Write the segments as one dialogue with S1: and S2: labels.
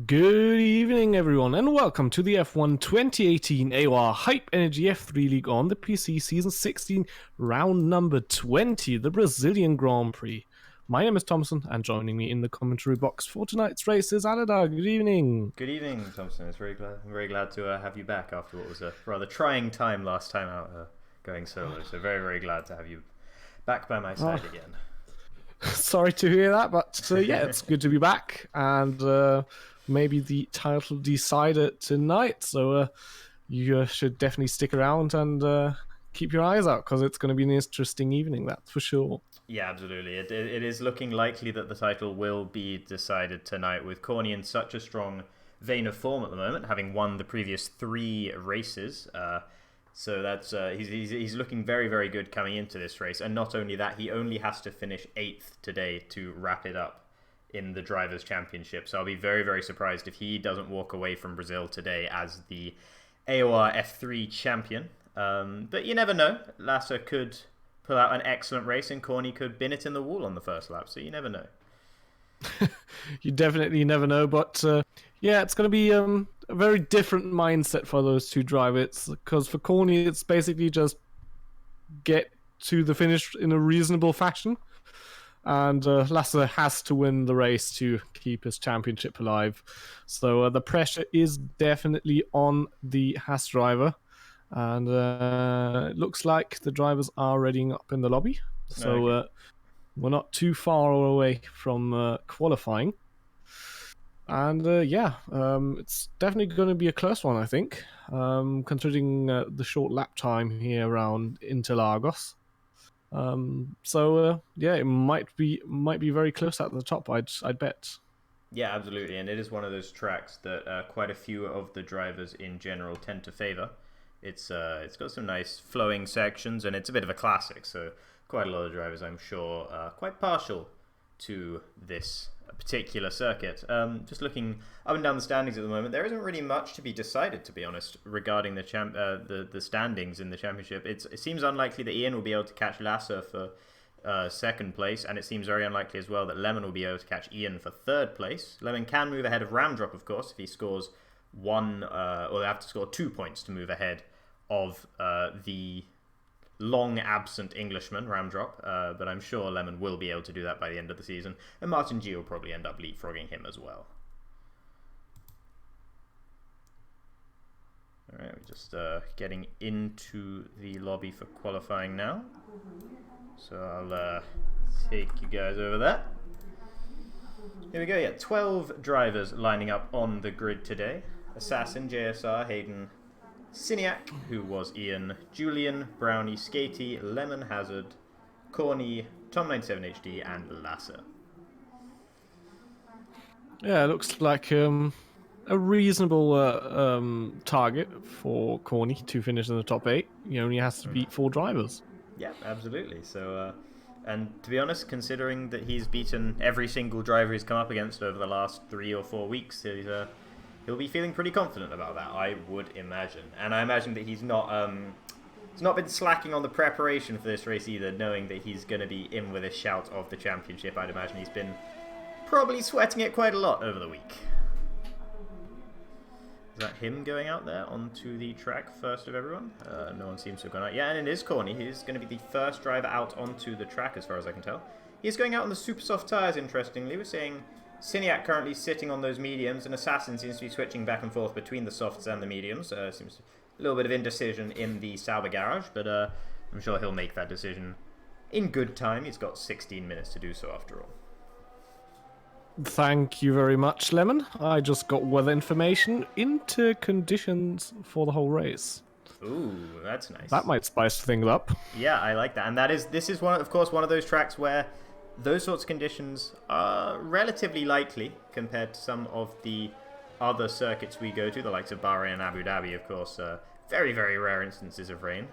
S1: Good evening, everyone, and welcome to the F1 2018 AOR Hype Energy F3 League on the PC Season 16, round number 20, the Brazilian Grand Prix. My name is Thompson, and joining me in the commentary box for tonight's race is Aladar. Good evening.
S2: Good evening, Thompson. I'm very glad to have you back after what was a rather trying time last time out going solo. So very glad to have you back by my side again.
S1: Sorry to hear that, but yeah, it's good to be back, and maybe the title decider tonight. So you should definitely stick around and keep your eyes out, because it's going to be an interesting evening, that's for sure.
S2: Yeah, absolutely. It is looking likely that the title will be decided tonight, with Corny in such a strong vein of form at the moment, having won the previous 3 races. So that's he's looking very good coming into this race. And not only that, he only has to finish 8th today to wrap it up in the Drivers' Championship. So I'll be very surprised if he doesn't walk away from Brazil today as the AOR F3 champion. But you never know. Lasser could pull out an excellent race and Corny could bin it in the wall on the first lap. So you never know.
S1: You definitely never know, but yeah, it's going to be a very different mindset for those two drivers, because for Corny it's basically just get to the finish in a reasonable fashion, and Lasser has to win the race to keep his championship alive. So the pressure is definitely on the Haas driver, and it looks like the drivers are readying up in the lobby. So we're not too far away from qualifying. And it's definitely going to be a close one, I think, considering the short lap time here around Interlagos. It might be very close at the top, I'd bet.
S2: Yeah, absolutely, and it is one of those tracks that quite a few of the drivers in general tend to favour. It's got some nice flowing sections, and it's a bit of a classic, so quite a lot of drivers, I'm sure, quite partial to this particular circuit. Just looking up and down the standings at the moment, there isn't really much to be decided, to be honest, regarding the standings in the championship. It seems unlikely that Ian will be able to catch Lasser for second place, and it seems very unlikely as well that Lemon will be able to catch Ian for third place. Lemon can move ahead of Ramdrop, of course, if he scores or they have to score 2 points to move ahead of the long absent Englishman, Ramdrop, but I'm sure Lemon will be able to do that by the end of the season, and Martin G will probably end up leapfrogging him as well. Alright, we're just getting into the lobby for qualifying now, so I'll take you guys over there. Here we go, yeah, 12 drivers lining up on the grid today. Assassin, JSR, Hayden, Siniak, who was Ian, Julian, Brownie, Skatey, Lemon Hazard, Corny, Tom97HD, and Lasser.
S1: Yeah, it looks like a reasonable target for Corny to finish in the top 8. He only has to beat 4 drivers.
S2: Yeah, absolutely. So, and to be honest, considering that he's beaten every single driver he's come up against over the last 3 or 4 weeks, he'll be feeling pretty confident about that, I would imagine. And I imagine that he's not been slacking on the preparation for this race either, knowing that he's going to be in with a shout of the championship. I'd imagine he's been probably sweating it quite a lot over the week. Is that him going out there onto the track first of everyone? No one seems to have gone out. Yeah, and it is Corny. He's going to be the first driver out onto the track as far as I can tell. He's going out on the super soft tyres, interestingly. We're seeing Siniak currently sitting on those mediums, and Assassin seems to be switching back and forth between the softs and the mediums. Seems a little bit of indecision in the Sauber garage, but I'm sure he'll make that decision in good time. He's got 16 minutes to do so after all.
S1: Thank you very much, Lemon. I just got weather information into conditions for the whole race.
S2: Ooh, that's nice.
S1: That might spice things up.
S2: Yeah, I like that. And this is one of those tracks where those sorts of conditions are relatively likely compared to some of the other circuits we go to, the likes of Bahrain and Abu Dhabi, of course. Very rare instances of rain.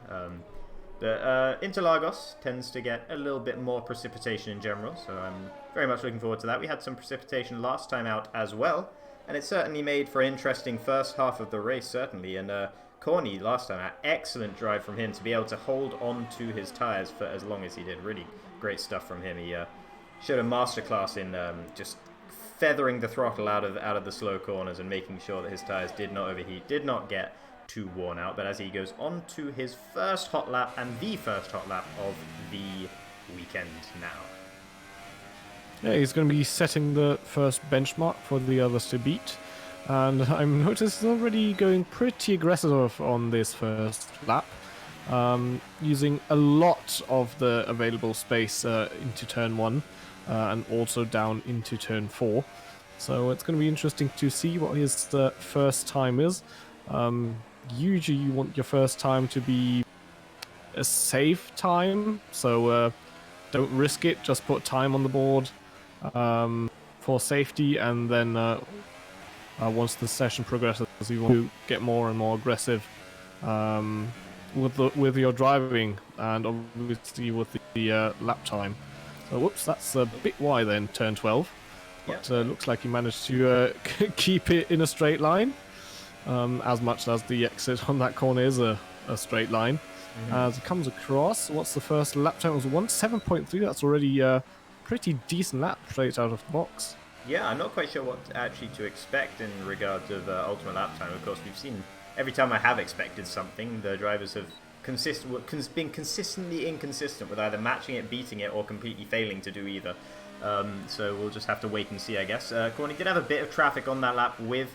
S2: But Interlagos tends to get a little bit more precipitation in general, so I'm very much looking forward to that. We had some precipitation last time out as well, and it certainly made for an interesting first half of the race, certainly. And Corny last time, an excellent drive from him to be able to hold on to his tyres for as long as he did. Really great stuff from him. He showed a masterclass in just feathering the throttle out of the slow corners and making sure that his tires did not overheat, did not get too worn out. But as he goes on to his first hot lap, and the first hot lap of the weekend now.
S1: Yeah, he's going to be setting the first benchmark for the others to beat. And I've noticed he's already going pretty aggressive on this first lap, using a lot of the available space into turn 1 and also down into turn 4. So it's going to be interesting to see what his first time is. Usually you want your first time to be a safe time, so don't risk it, just put time on the board for safety, and then once the session progresses, you want to get more and more aggressive with your driving, and obviously with the lap time. So whoops, that's a bit wide then, turn 12. But looks like he managed to keep it in a straight line, as much as the exit on that corner is a straight line. As it comes across, what's the first lap time? It was 1:07.3. That's already a pretty decent lap straight out of the box.
S2: Yeah, I'm not quite sure what actually to expect in regards of ultimate lap time. Of course, we've seen every time I have expected something, the drivers have been consistently inconsistent with either matching it, beating it, or completely failing to do either. So we'll just have to wait and see, I guess. Corny did have a bit of traffic on that lap with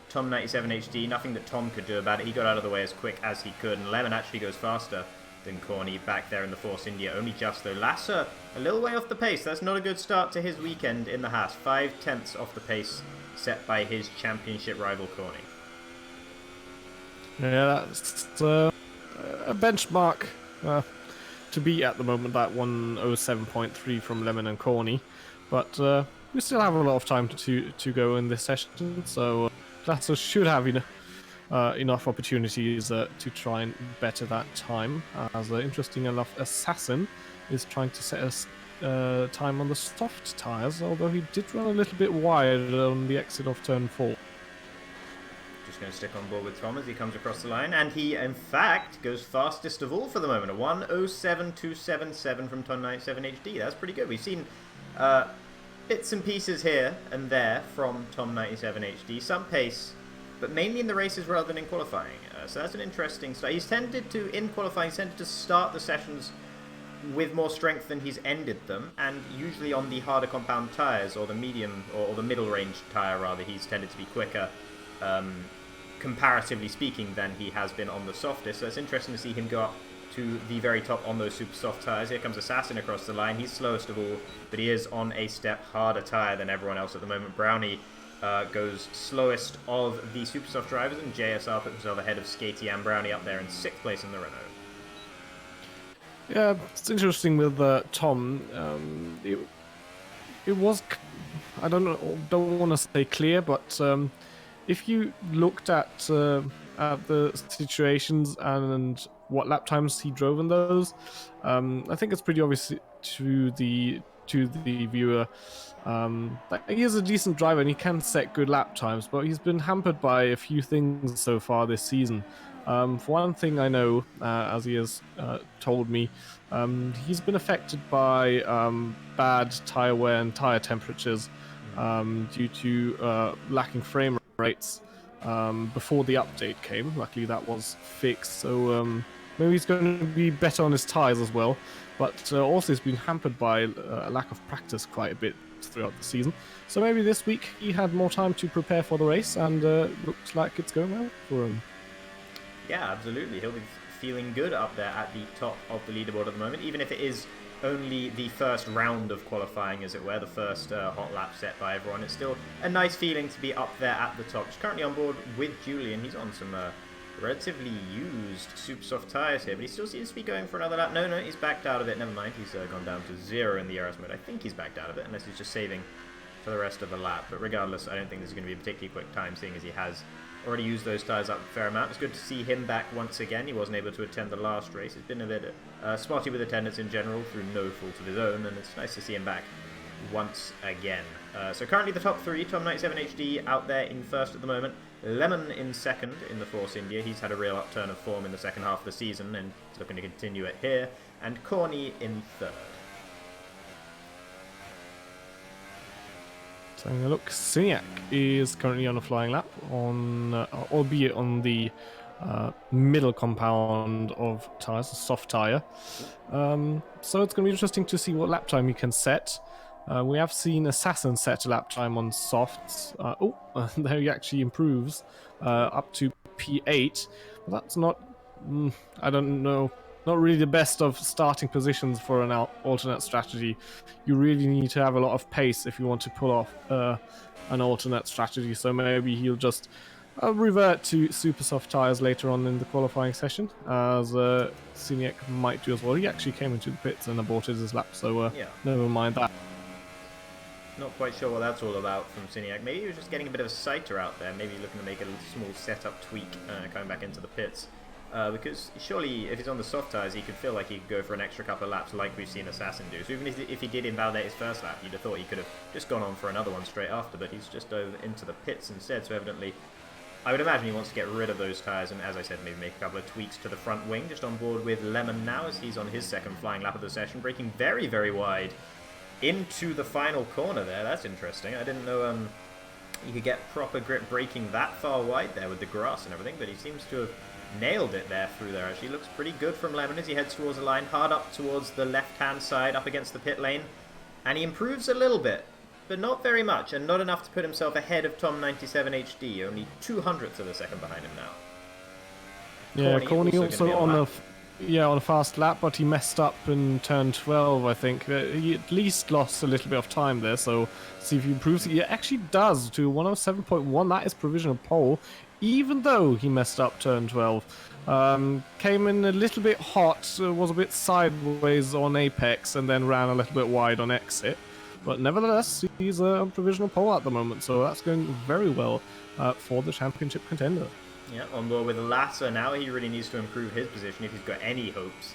S2: Tom97HD. Nothing that Tom could do about it. He got out of the way as quick as he could, and Lemon actually goes faster than Corny back there in the Force India. Only just, though. Lasser, a little way off the pace. That's not a good start to his weekend in the Haas. 5/10 off the pace set by his championship rival Corny.
S1: Yeah, that's a benchmark to beat at the moment, that 1:07.3 from Lemon and Corny. But we still have a lot of time to go in this session, so Lasser should have enough opportunities to try and better that time. As interesting enough, Assassin is trying to set a time on the soft tyres, although he did run a little bit wide on the exit of turn 4.
S2: Just going to stick on board with Tom as he comes across the line, and he, in fact, goes fastest of all for the moment. A 1:07.277 from Tom97HD. That's pretty good. We've seen bits and pieces here and there from Tom97HD. Some pace, but mainly in the races rather than in qualifying. So that's an interesting start. He's tended to, in qualifying, start the sessions with more strength than he's ended them, and usually on the harder compound tyres, or the medium, or the middle range tyre rather, he's tended to be quicker, comparatively speaking, than he has been on the softest. So it's interesting to see him go up to the very top on those super soft tyres. Here comes Assassin across the line. He's slowest of all, but he is on a step harder tyre than everyone else at the moment. Brownie goes slowest of the super soft drivers, and JSR put himself ahead of Skatey and Brownie up there in 6th place in the Renault.
S1: Yeah, it's interesting with Tom. It was, I don't want to say clear, but if you looked at the situations and what lap times he drove in those, I think it's pretty obvious to the viewer that he is a decent driver and he can set good lap times, but he's been hampered by a few things so far this season. For one thing I know, as he has told me, he's been affected by bad tyre wear and tyre temperatures due to lacking frame rates before the update came. Luckily that was fixed, so maybe he's going to be better on his tyres as well. But also he's been hampered by a lack of practice quite a bit throughout the season. So maybe this week he had more time to prepare for the race, and looks like it's going well for him.
S2: Yeah, absolutely. He'll be feeling good up there at the top of the leaderboard at the moment, even if it is only the first round of qualifying, as it were, the first hot lap set by everyone. It's still a nice feeling to be up there at the top. He's currently on board with Julian. He's on some relatively used super soft tyres here, but he still seems to be going for another lap. No, he's backed out of it. Never mind. He's gone down to 0 in the ERS mode. I think he's backed out of it, unless he's just saving for the rest of the lap. But regardless, I don't think this is going to be a particularly quick time, seeing as he has already used those tyres up a fair amount. It's good to see him back once again. He wasn't able to attend the last race. He's been a bit spotty with attendance in general through no fault of his own, and it's nice to see him back once again. So currently the top 3, Tom97HD out there in first at the moment. Lemon in second in the Force India. He's had a real upturn of form in the second half of the season, and he's looking to continue it here. And Corny in third.
S1: So look, Siniak is currently on a flying lap, albeit on the middle compound of tires, a soft tire. So it's going to be interesting to see what lap time he can set. We have seen Assassin set a lap time on softs. There he actually improves up to P8. But that's not, I don't know, not really the best of starting positions for an alternate strategy. You really need to have a lot of pace if you want to pull off an alternate strategy. So maybe he'll just revert to super soft tires later on in the qualifying session, as Siniak might do as well. He actually came into the pits and aborted his lap, so never mind that.
S2: Not quite sure what that's all about from Siniak. Maybe he was just getting a bit of a sighter out there, maybe looking to make a small setup tweak coming back into the pits. Because surely if he's on the soft tyres, he could feel like he could go for an extra couple of laps like we've seen Assassin do. So even if he did invalidate his first lap, you'd have thought he could have just gone on for another one straight after, but he's just over into the pits instead. So evidently, I would imagine he wants to get rid of those tyres and, as I said, maybe make a couple of tweaks to the front wing. Just on board with Lemon now as he's on his second flying lap of the session, braking very, very wide into the final corner there. That's interesting. I didn't know you could get proper grip braking that far wide there with the grass and everything, but he seems to have nailed it there through there. Actually looks pretty good from Lemon as he heads towards the line, hard up towards the left-hand side, up against the pit lane. And he improves a little bit, but not very much, and not enough to put himself ahead of Tom 97 HD, only 0.02 of a second behind him now.
S1: Yeah, Corny also on a fast lap, but he messed up in turn 12, I think. He at least lost a little bit of time there, so see if he improves. He actually does to 107.1. That is provisional pole, even though he messed up turn 12. Came in a little bit hot, was a bit sideways on apex, and then ran a little bit wide on exit. But nevertheless, he's a provisional pole at the moment, so that's going very well for the championship contender.
S2: Yeah, on board with Lasser now. He really needs to improve his position if he's got any hopes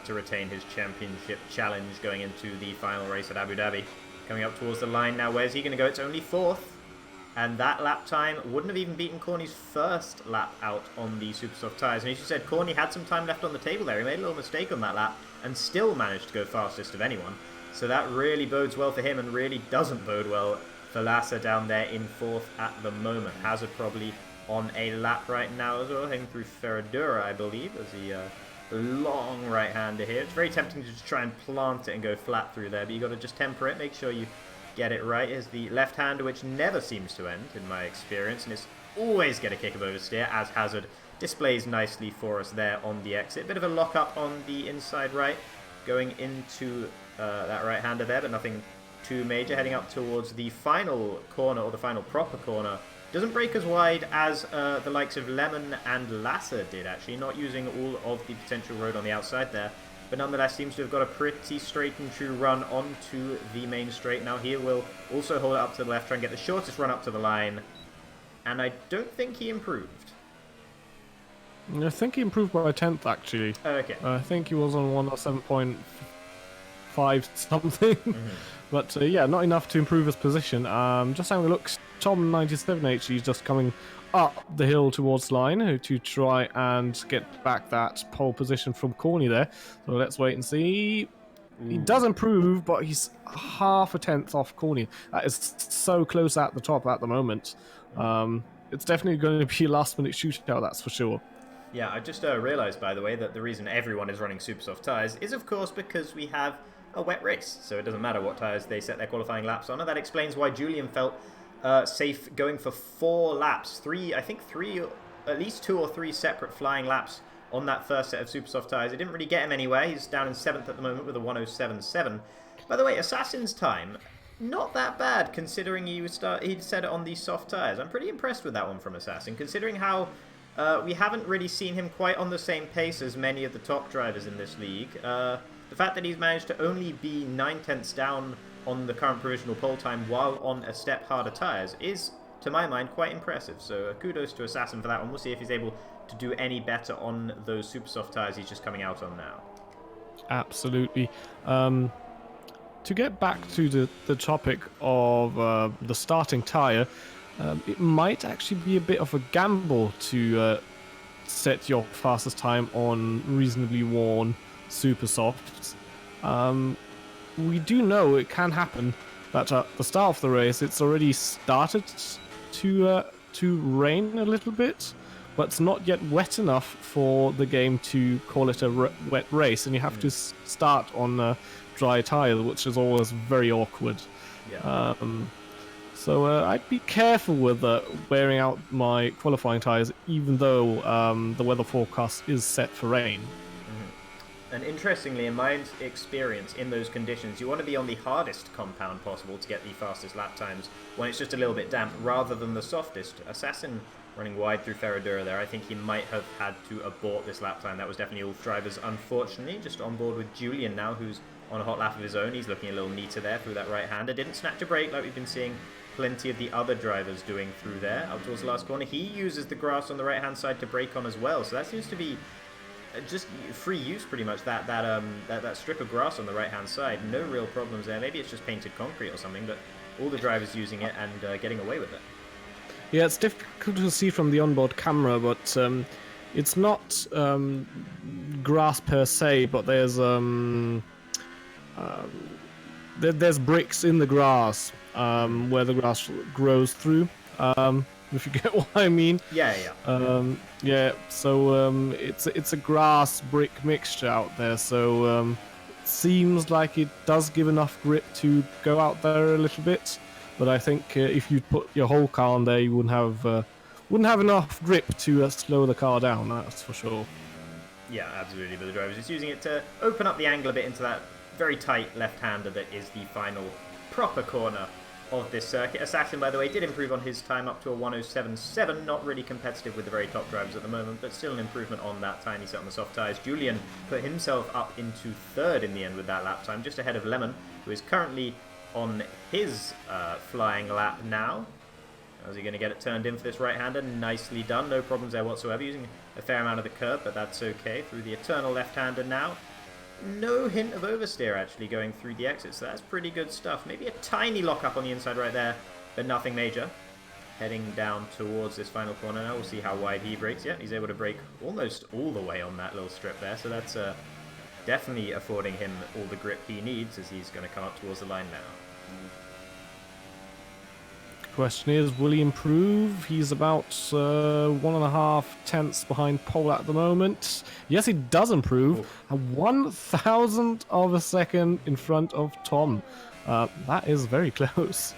S2: to retain his championship challenge going into the final race at Abu Dhabi. Coming up towards the line now. Where's he going to go? It's only 4th. And that lap time wouldn't have even beaten Corny's first lap out on the super soft tyres. And as you said, Corny had some time left on the table there. He made a little mistake on that lap and still managed to go fastest of anyone. So that really bodes well for him and really doesn't bode well for Lasser down there in 4th at the moment. Hazard probably on a lap right now as well, heading through Ferradura, I believe, as the long right-hander here. It's very tempting to just try and plant it and go flat through there, but you got to just temper it, make sure you get it right. Is the left-hander, which never seems to end in my experience, and it's always get a kick of oversteer, as Hazard displays nicely for us there on the exit. Bit of a lock-up on the inside right, going into that right-hander there, but nothing too major. Heading up towards the final corner, or the final proper corner. Doesn't break as wide as the likes of Lemon and Lasser did, actually, not using all of the potential road on the outside there, but nonetheless seems to have got a pretty straight and true run onto the main straight. Now he will also hold it up to the left, try and get the shortest run up to the line, and I don't think he improved.
S1: I think he improved by a 10th, actually.
S2: Okay.
S1: I think he was on 107.5 something. But yeah, not enough to improve his position. Just having a look, Tom 97 HD is just coming up the hill towards line to try and get back that pole position from Corny there. So let's wait and see. He does improve, but he's half a 10th off Corny. That is so close at the top at the moment. It's definitely going to be a last-minute shootout, that's for sure.
S2: Yeah, I just realised, by the way, that the reason everyone is running super soft tyres is, of course, because we have a wet race, so it doesn't matter what tyres they set their qualifying laps on, and that explains why Julian felt safe going for 4 laps. At least 2 or 3 separate flying laps on that first set of super soft tyres. It didn't really get him anywhere. He's down in 7th at the moment with a 107.7. By the way, Assassin's time, not that bad considering he'd set it on the soft tyres. I'm pretty impressed with that one from Assassin, considering how we haven't really seen him quite on the same pace as many of the top drivers in this league. The fact that he's managed to only be 9/10 down on the current provisional pole time while on a step harder tyres is, to my mind, quite impressive. So kudos to Assassin for that one. We'll see if he's able to do any better on those super soft tyres he's just coming out on now.
S1: Absolutely. To get back to the topic of the starting tyre, it might actually be a bit of a gamble to set your fastest time on reasonably worn super softs. We do know it can happen, that at the start of the race, it's already started to rain a little bit, but it's not yet wet enough for the game to call it a wet race, and you have to start on dry tires, which is always very awkward.
S2: Yeah.
S1: So I'd be careful with wearing out my qualifying tires, even though the weather forecast is set for rain.
S2: And interestingly, in my experience, in those conditions, you want to be on the hardest compound possible to get the fastest lap times when it's just a little bit damp, rather than the softest. Assassin running wide through Ferradura there, I think he might have had to abort this lap time. That was definitely all drivers, unfortunately. Just on board with Julian now, who's on a hot lap of his own. He's looking a little neater there through that right-hander. Didn't snatch a brake like we've been seeing plenty of the other drivers doing through there. Out towards the last corner, he uses the grass on the right-hand side to brake on as well. So that seems to be just free use, pretty much, that strip of grass on the right hand side. No real problems there. Maybe it's just painted concrete or something, but all the drivers using it and getting away with it.
S1: Yeah, it's difficult to see from the onboard camera, but it's not grass per se, but there's bricks in the grass where the grass grows through. If you get what I mean.
S2: Yeah.
S1: Yeah. So it's a grass brick mixture out there. So it seems like it does give enough grip to go out there a little bit. But I think if you put your whole car on there, you wouldn't have enough grip to slow the car down. That's for sure.
S2: Yeah, absolutely. But the driver's just using it to open up the angle a bit into that very tight left-hander that is the final proper corner of this circuit. Assassin, by the way, did improve on his time up to a 1:07.7. Not really competitive with the very top drivers at the moment, but still an improvement on that time he set on the soft tyres. Julian put himself up into third in the end with that lap time, just ahead of Lemon, who is currently on his flying lap now. How's he going to get it turned in for this right-hander? Nicely done. No problems there whatsoever. Using a fair amount of the curb, but that's okay. Through the eternal left-hander now. No hint of oversteer actually going through the exit, so that's pretty good stuff. Maybe a tiny lock-up on the inside right there, but nothing major. Heading down towards this final corner now. We'll see how wide he brakes. Yeah, he's able to brake almost all the way on that little strip there, so that's definitely affording him all the grip he needs as he's going to come up towards the line now.
S1: Question is, will he improve? He's about 1.5 tenths behind Pole at the moment. Yes, he does improve. A 1,000th of a second in front of Tom. That is very close.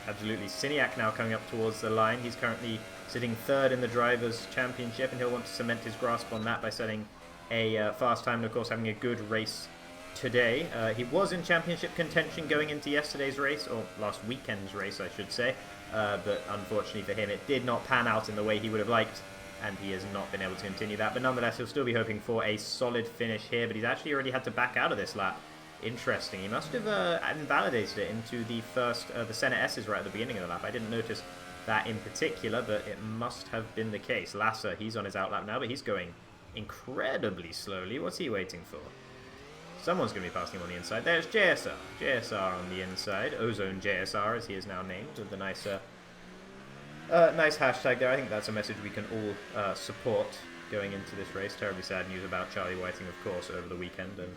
S2: Absolutely. Siniak now coming up towards the line. He's currently sitting third in the Drivers' Championship, and he'll want to cement his grasp on that by setting a fast time and, of course, having a good race today. He was in championship contention going into yesterday's race, or last weekend's race I should say, but unfortunately for him it did not pan out in the way he would have liked, and he has not been able to continue that, but nonetheless he'll still be hoping for a solid finish here, but he's actually already had to back out of this lap. Interesting, he must have invalidated it into the first, the Senna S's right at the beginning of the lap. I didn't notice that in particular, but it must have been the case. Lasser, he's on his outlap now, but he's going incredibly slowly. What's he waiting for? Someone's going to be passing him on the inside. There's JSR. JSR on the inside. Ozone JSR, as he is now named, with the nice nice hashtag there. I think that's a message we can all support going into this race. Terribly sad news about Charlie Whiting, of course, over the weekend. And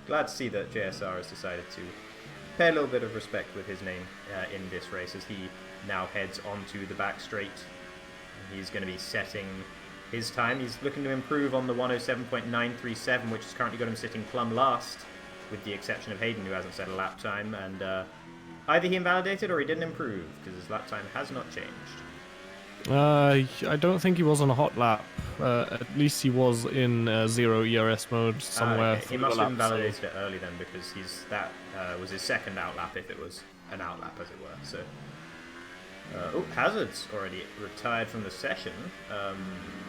S2: glad to see that JSR has decided to pay a little bit of respect with his name in this race as he now heads onto the back straight. He's going to be setting his time. He's looking to improve on the 1:07.937, which has currently got him sitting plumb last, with the exception of Hayden, who hasn't set a lap time, and either he invalidated or he didn't improve, because his lap time has not changed.
S1: I don't think he was on a hot lap. At least he was in zero ERS mode somewhere.
S2: Okay. He must have invalidated it early then, because that was his second outlap, if it was an outlap, as it were. So. Hazard's already retired from the session.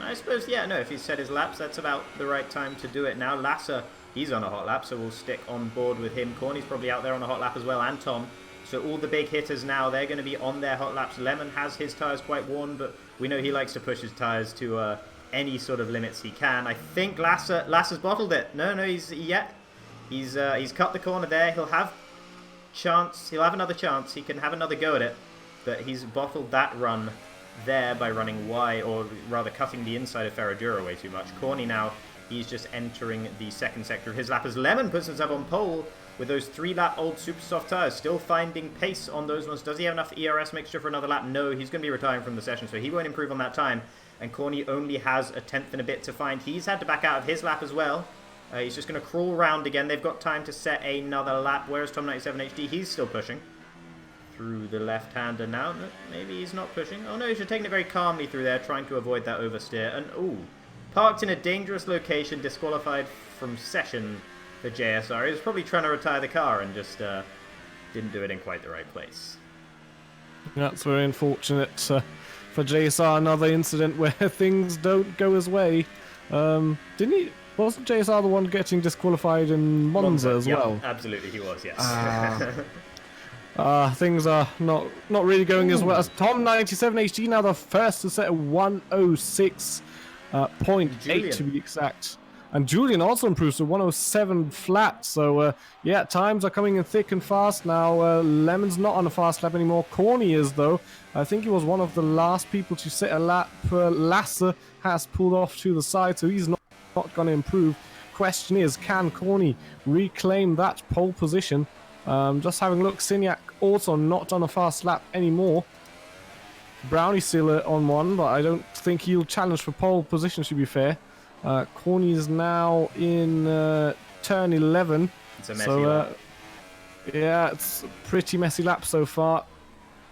S2: I suppose, yeah, no, if he's set his laps, that's about the right time to do it now. Lasser, he's on a hot lap, so we'll stick on board with him. Corny's probably out there on a hot lap as well, and Tom. So all the big hitters now, they're going to be on their hot laps. Lemon has his tyres quite worn, but we know he likes to push his tyres to any sort of limits he can. I think Lasser's bottled it. No, he's cut the corner there. He'll have another chance. He can have another go at it. But he's bottled that run there by running wide, or rather cutting the inside of Ferradura way too much. Corny now, he's just entering the second sector of his lap as Lemon puts himself on pole. with those 3-lap-old super soft tyres, still finding pace on those ones. Does he have enough ERS mixture for another lap? No, he's going to be retiring from the session, so he won't improve on that time. And Corny only has a 10th and a bit to find. He's had to back out of his lap as well. He's just going to crawl round again. They've got time to set another lap, whereas Tom97HD, he's still pushing through the left-hander now. Maybe he's not pushing. Oh no, he's just taking it very calmly through there, trying to avoid that oversteer. And ooh, parked in a dangerous location, disqualified from session for JSR. He was probably trying to retire the car and just didn't do it in quite the right place.
S1: That's very unfortunate for JSR. Another incident where things don't go his way. Didn't he? Wasn't JSR the one getting disqualified in Monza as well?
S2: Absolutely, he was. Yes.
S1: Things are not really going as well as Tom97HD now the first to set a 106.8 to be exact. And Julian also improves to 107 flat. So, yeah, times are coming in thick and fast now. Lemon's not on a fast lap anymore. Corny is, though. I think he was one of the last people to set a lap. Lasser has pulled off to the side, so he's not going to improve. Question is, can Corny reclaim that pole position? Just having a look, Signac also not on a fast lap anymore. Brownie's still on one, but I don't think he'll challenge for pole position, to be fair. Corny is now in turn 11.
S2: It's a messy lap.
S1: Yeah, it's a pretty messy lap so far.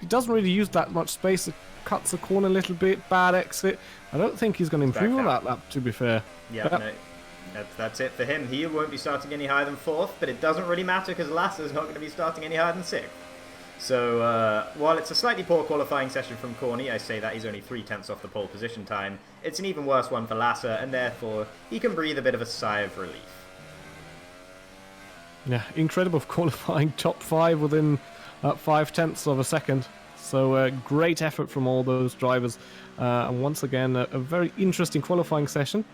S1: He doesn't really use that much space. It cuts the corner a little bit. Bad exit. I don't think he's going to improve on that lap, to be fair.
S2: Yeah, no, that's it for him. He won't be starting any higher than 4th, but it doesn't really matter because Lasser's not going to be starting any higher than 6th. So, while it's a slightly poor qualifying session from Corny, I say that he's only 3/10 off the pole position time, it's an even worse one for Lasser, and therefore he can breathe a bit of a sigh of relief.
S1: Yeah, incredible qualifying top 5 within 0.5 of a second. So, great effort from all those drivers. And once again, a very interesting qualifying session.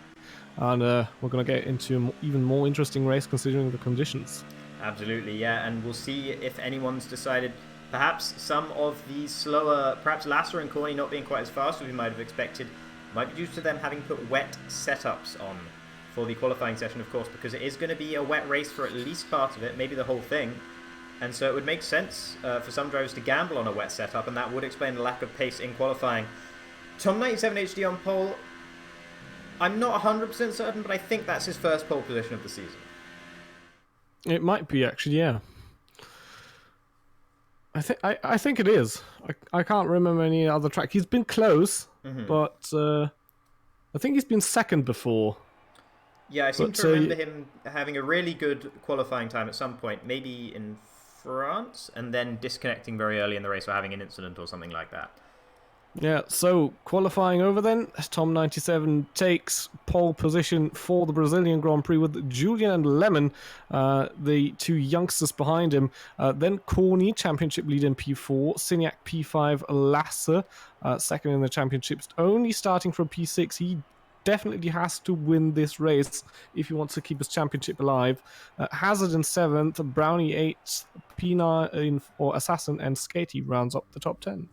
S1: And we're going to get into an even more interesting race considering the conditions.
S2: Absolutely, yeah, and we'll see if anyone's decided. Perhaps some of these slower, perhaps Lasser and Corny not being quite as fast as we might have expected, might be due to them having put wet setups on for the qualifying session, of course, because it is going to be a wet race for at least part of it, maybe the whole thing. And so it would make sense for some drivers to gamble on a wet setup, and that would explain the lack of pace in qualifying. Tom97HD on pole, I'm not 100% certain, but I think that's his first pole position of the season.
S1: It might be, actually, yeah. I think it is. I can't remember any other track. He's been close, but I think he's been second before.
S2: Yeah, I seem to remember him having a really good qualifying time at some point, maybe in France, and then disconnecting very early in the race or having an incident or something like that.
S1: Yeah, so qualifying over then, Tom97 takes pole position for the Brazilian Grand Prix with Julian and Lemon, the two youngsters behind him. Then Corny, championship lead in P4, Signac P5, Lasser, second in the championships, only starting from P6. He definitely has to win this race if he wants to keep his championship alive. Hazard in 7th, Brownie 8th, P9 or Assassin, and Skatey rounds up the top 10.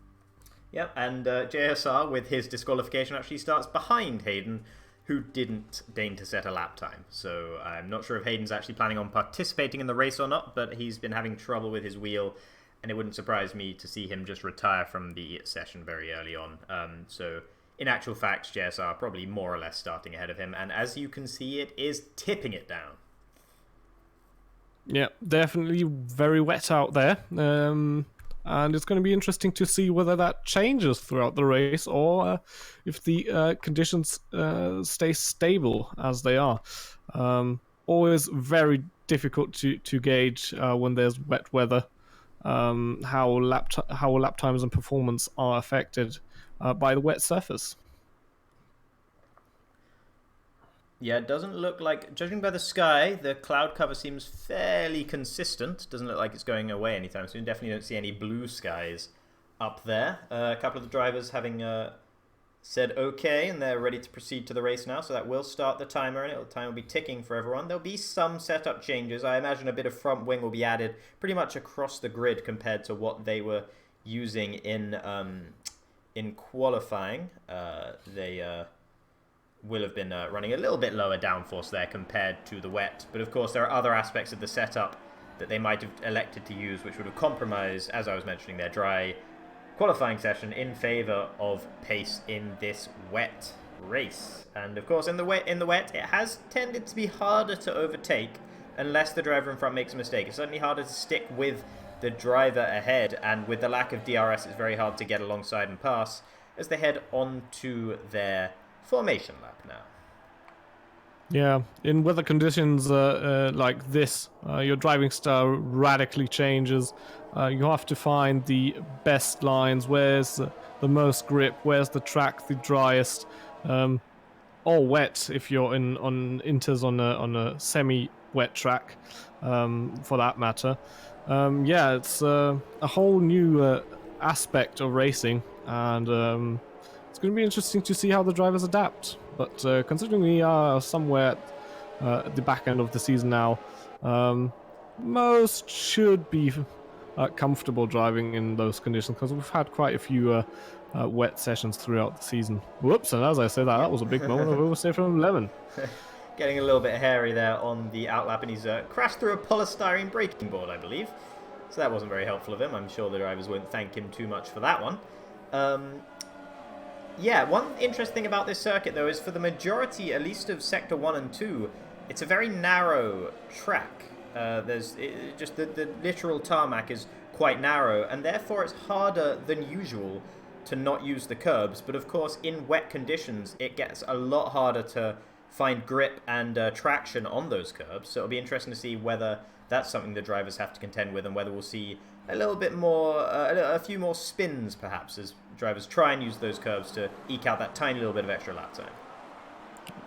S2: Yep, and JSR, with his disqualification, actually starts behind Hayden, who didn't deign to set a lap time. So I'm not sure if Hayden's actually planning on participating in the race or not, but he's been having trouble with his wheel, and it wouldn't surprise me to see him just retire from the session very early on. So in actual fact, JSR probably more or less starting ahead of him, and as you can see, it is tipping it down.
S1: Yeah, definitely very wet out there. And it's going to be interesting to see whether that changes throughout the race or if the conditions stay stable as they are. Always very difficult to gauge when there's wet weather, how lap times and performance are affected by the wet surface.
S2: Yeah, it doesn't look like, judging by the sky, the cloud cover seems fairly consistent. Doesn't look like it's going away anytime soon. Definitely don't see any blue skies up there. A couple of the drivers having said okay, and they're ready to proceed to the race now, so that will start the timer, and the time will be ticking for everyone. There'll be some setup changes. I imagine a bit of front wing will be added pretty much across the grid compared to what they were using in qualifying. They will have been running a little bit lower downforce there compared to the wet. But of course, there are other aspects of the setup that they might have elected to use, which would have compromised, as I was mentioning, their dry qualifying session in favour of pace in this wet race. And of course, in the wet, it has tended to be harder to overtake unless the driver in front makes a mistake. It's certainly harder to stick with the driver ahead, and with the lack of DRS, it's very hard to get alongside and pass as they head on to their formation lap now.
S1: Yeah, in weather conditions like this, your driving style radically changes. You have to find the best lines, where's the most grip, where's the track the driest, or wet if you're on inters on a semi-wet track, for that matter. Yeah, it's a whole new aspect of racing, and it's going to be interesting to see how the drivers adapt. But considering we are somewhere at the back end of the season now, most should be comfortable driving in those conditions, because we've had quite a few wet sessions throughout the season. Whoops, and as I said that was a big moment of overstay from Lemon.
S2: Getting a little bit hairy there on the outlap, and he's crashed through a polystyrene braking board, I believe. So that wasn't very helpful of him. I'm sure the drivers won't thank him too much for that one. Yeah, one interesting thing about this circuit, though, is for the majority, at least of Sector 1 and 2, it's a very narrow track. Just the literal tarmac is quite narrow, and therefore it's harder than usual to not use the curbs. But of course, in wet conditions, it gets a lot harder to find grip and traction on those curbs. So it'll be interesting to see whether that's something the drivers have to contend with, and whether we'll see a little bit more, a few more spins perhaps, as drivers try and use those curves to eke out that tiny little bit of extra lap time.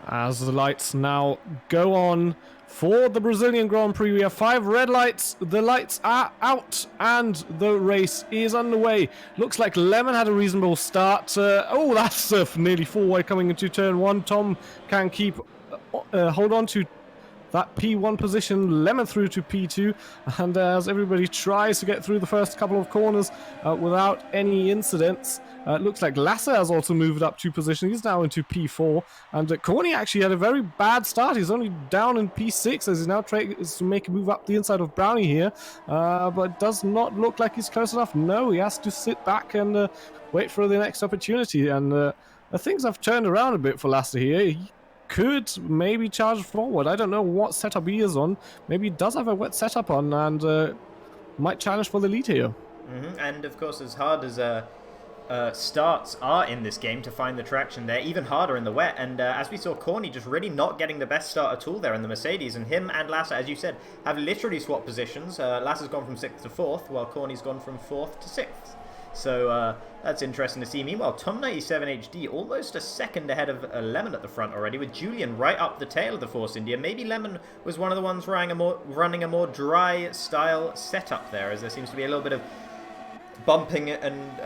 S1: As the lights now go on for the Brazilian Grand Prix, we have 5 red lights. The lights are out and the race is underway. Looks like Lemon had a reasonable start. Oh, that's nearly 4-way coming into turn 1. Tom can hold on to that P1 position, Lemon through to P2, and as everybody tries to get through the first couple of corners without any incidents, it looks like Lasse has also moved up 2 positions. He's now into P4, and Corny actually had a very bad start. He's only down in P6 as he's now trying to make a move up the inside of Brownie here, but does not look like he's close enough. No, he has to sit back and wait for the next opportunity, and things have turned around a bit for Lasse here. He could maybe charge forward. I don't know what setup he is on. Maybe he does have a wet setup on and might challenge for the lead here.
S2: And of course, as hard as starts are in this game to find the traction, they're even harder in the wet. And as we saw, Corny just really not getting the best start at all there in the Mercedes. And him and Lasse, as you said, have literally swapped positions. Lasse's gone from 6th to 4th, while Corny's gone from 4th to 6th. So that's interesting to see. Meanwhile, Tom97HD almost a second ahead of Lemon at the front already, with Julian right up the tail of the Force India. Maybe Lemon was one of the ones running a more dry style setup there, as there seems to be a little bit of bumping and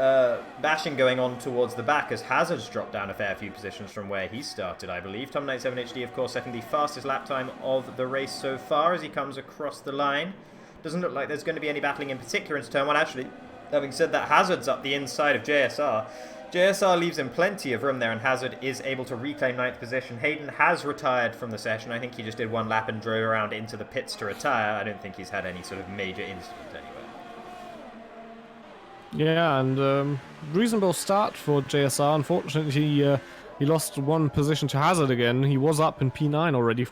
S2: bashing going on towards the back, as Hazard's dropped down a fair few positions from where he started, I believe. Tom97HD, of course, setting the fastest lap time of the race so far as he comes across the line. Doesn't look like there's going to be any battling in particular into turn 1, actually. Having said that, Hazard's up the inside of JSR. JSR leaves him plenty of room there, and Hazard is able to reclaim 9th position. Hayden has retired from the session. I think he just did 1 lap and drove around into the pits to retire. I don't think he's had any sort of major incident anyway.
S1: Yeah, and reasonable start for JSR. Unfortunately, he lost 1 position to Hazard again. He was up in P9 already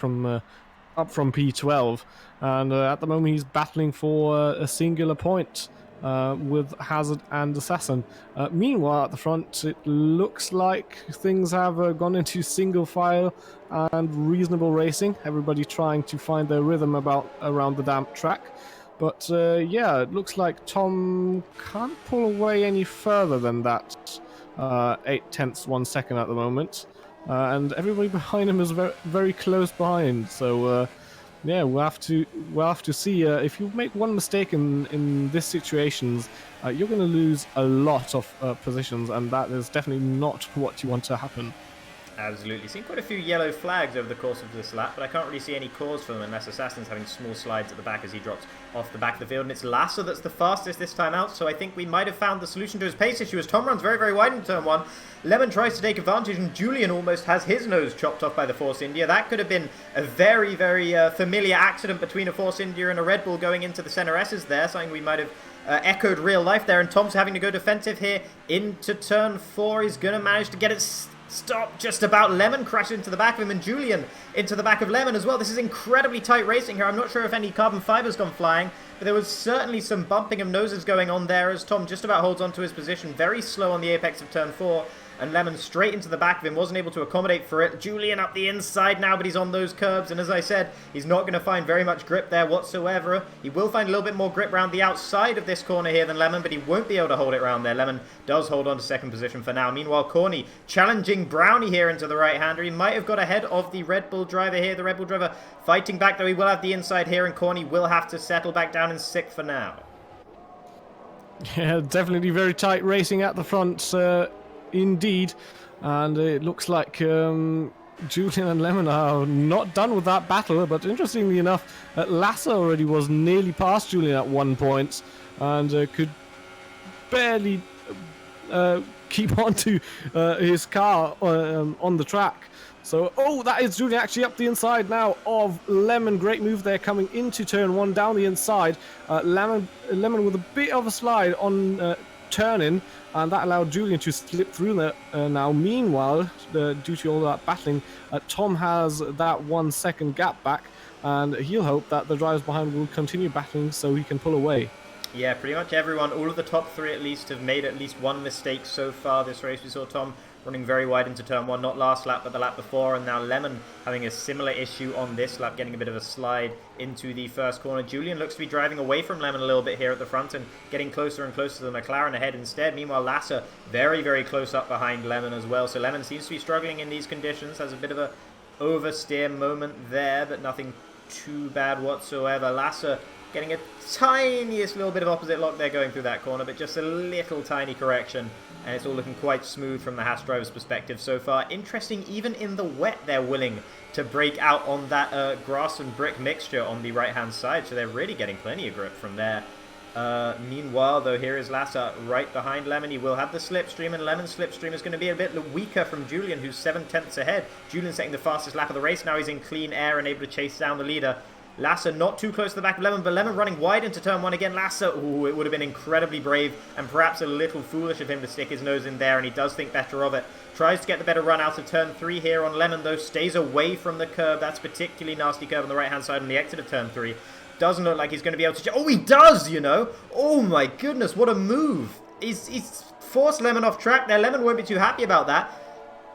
S1: up from P12, and at the moment he's battling for a singular point with Hazard and Assassin. Meanwhile, at the front, it looks like things have gone into single file and reasonable racing. Everybody trying to find their rhythm around the damp track. But yeah, it looks like Tom can't pull away any further than that 0.8 1 second at the moment. And everybody behind him is very, very close behind. So yeah, we'll have to see. If you make one mistake in this situations, you're going to lose a lot of positions, and that is definitely not what you want to happen.
S2: Absolutely. Seen quite a few yellow flags over the course of this lap, but I can't really see any cause for them unless Assassin's having small slides at the back as he drops off the back of the field. And it's Lasser that's the fastest this time out, so I think we might have found the solution to his pace issue as Tom runs very, very wide in turn 1. Lemon tries to take advantage, and Julian almost has his nose chopped off by the Force India. That could have been a very, very familiar accident between a Force India and a Red Bull going into the center S's there, something we might have echoed real life there. And Tom's having to go defensive here into turn 4. He's going to manage to get it stop just about. Lemon crashed into the back of him, and Julian into the back of Lemon as well. This is incredibly tight racing here. I'm not sure if any carbon fiber's gone flying, but there was certainly some bumping of noses going on there as Tom just about holds on to his position. Very slow on the apex of turn 4. And Lemon straight into the back of him, wasn't able to accommodate for it. Julian up the inside now, but he's on those curbs. And as I said, he's not going to find very much grip there whatsoever. He will find a little bit more grip around the outside of this corner here than Lemon, but he won't be able to hold it around there. Lemon does hold on to second position for now. Meanwhile, Corny challenging Brownie here into the right-hander. He might have got ahead of the Red Bull driver here. The Red Bull driver fighting back, though he will have the inside here, and Corny will have to settle back down in 6th for now.
S1: Yeah, definitely very tight racing at the front. Indeed, and it looks like Julian and Lemon are not done with that battle, but interestingly enough, Lasser already was nearly past Julian at one point and could barely keep on to his car on the track. So, oh, that is Julian actually up the inside now of Lemon. Great move there coming into turn 1 down the inside. Lemon with a bit of a slide on turn-in, and that allowed Julian to slip through there now. Meanwhile, due to all that battling, Tom has that 1 second gap back, and he'll hope that the drivers behind will continue battling so he can pull away.
S2: Yeah, pretty much everyone, all of the top 3 at least, have made at least one mistake so far this race. We saw Tom running very wide into turn 1, not last lap, but the lap before, and now Lemon having a similar issue on this lap, getting a bit of a slide into the first corner. Julian looks to be driving away from Lemon a little bit here at the front and getting closer and closer to the McLaren ahead instead. Meanwhile, Lasser very, very close up behind Lemon as well, so Lemon seems to be struggling in these conditions, has a bit of a oversteer moment there, but nothing too bad whatsoever. Lasser getting a tiniest little bit of opposite lock there going through that corner, but just a little tiny correction, and it's all looking quite smooth from the Haas driver's perspective so far. Interesting, even in the wet, they're willing to break out on that grass and brick mixture on the right-hand side, so they're really getting plenty of grip from there. Meanwhile, though, here is Lasser right behind Lemon. He will have the slipstream, and Lemon's slipstream is going to be a bit weaker from Julian, who's 7/10 ahead. Julian setting the fastest lap of the race. Now he's in clean air and able to chase down the leader. Lasser not too close to the back of Lemon, but Lemon running wide into turn 1 again. Lasser, ooh, it would have been incredibly brave and perhaps a little foolish of him to stick his nose in there, and he does think better of it. Tries to get the better run out of turn 3 here on Lemon, though. Stays away from the curb. That's particularly nasty curb on the right-hand side on the exit of turn 3. Doesn't look like he's going to be able to... Oh, he does, you know! Oh, my goodness, what a move! He's forced Lemon off track there. Lemon won't be too happy about that.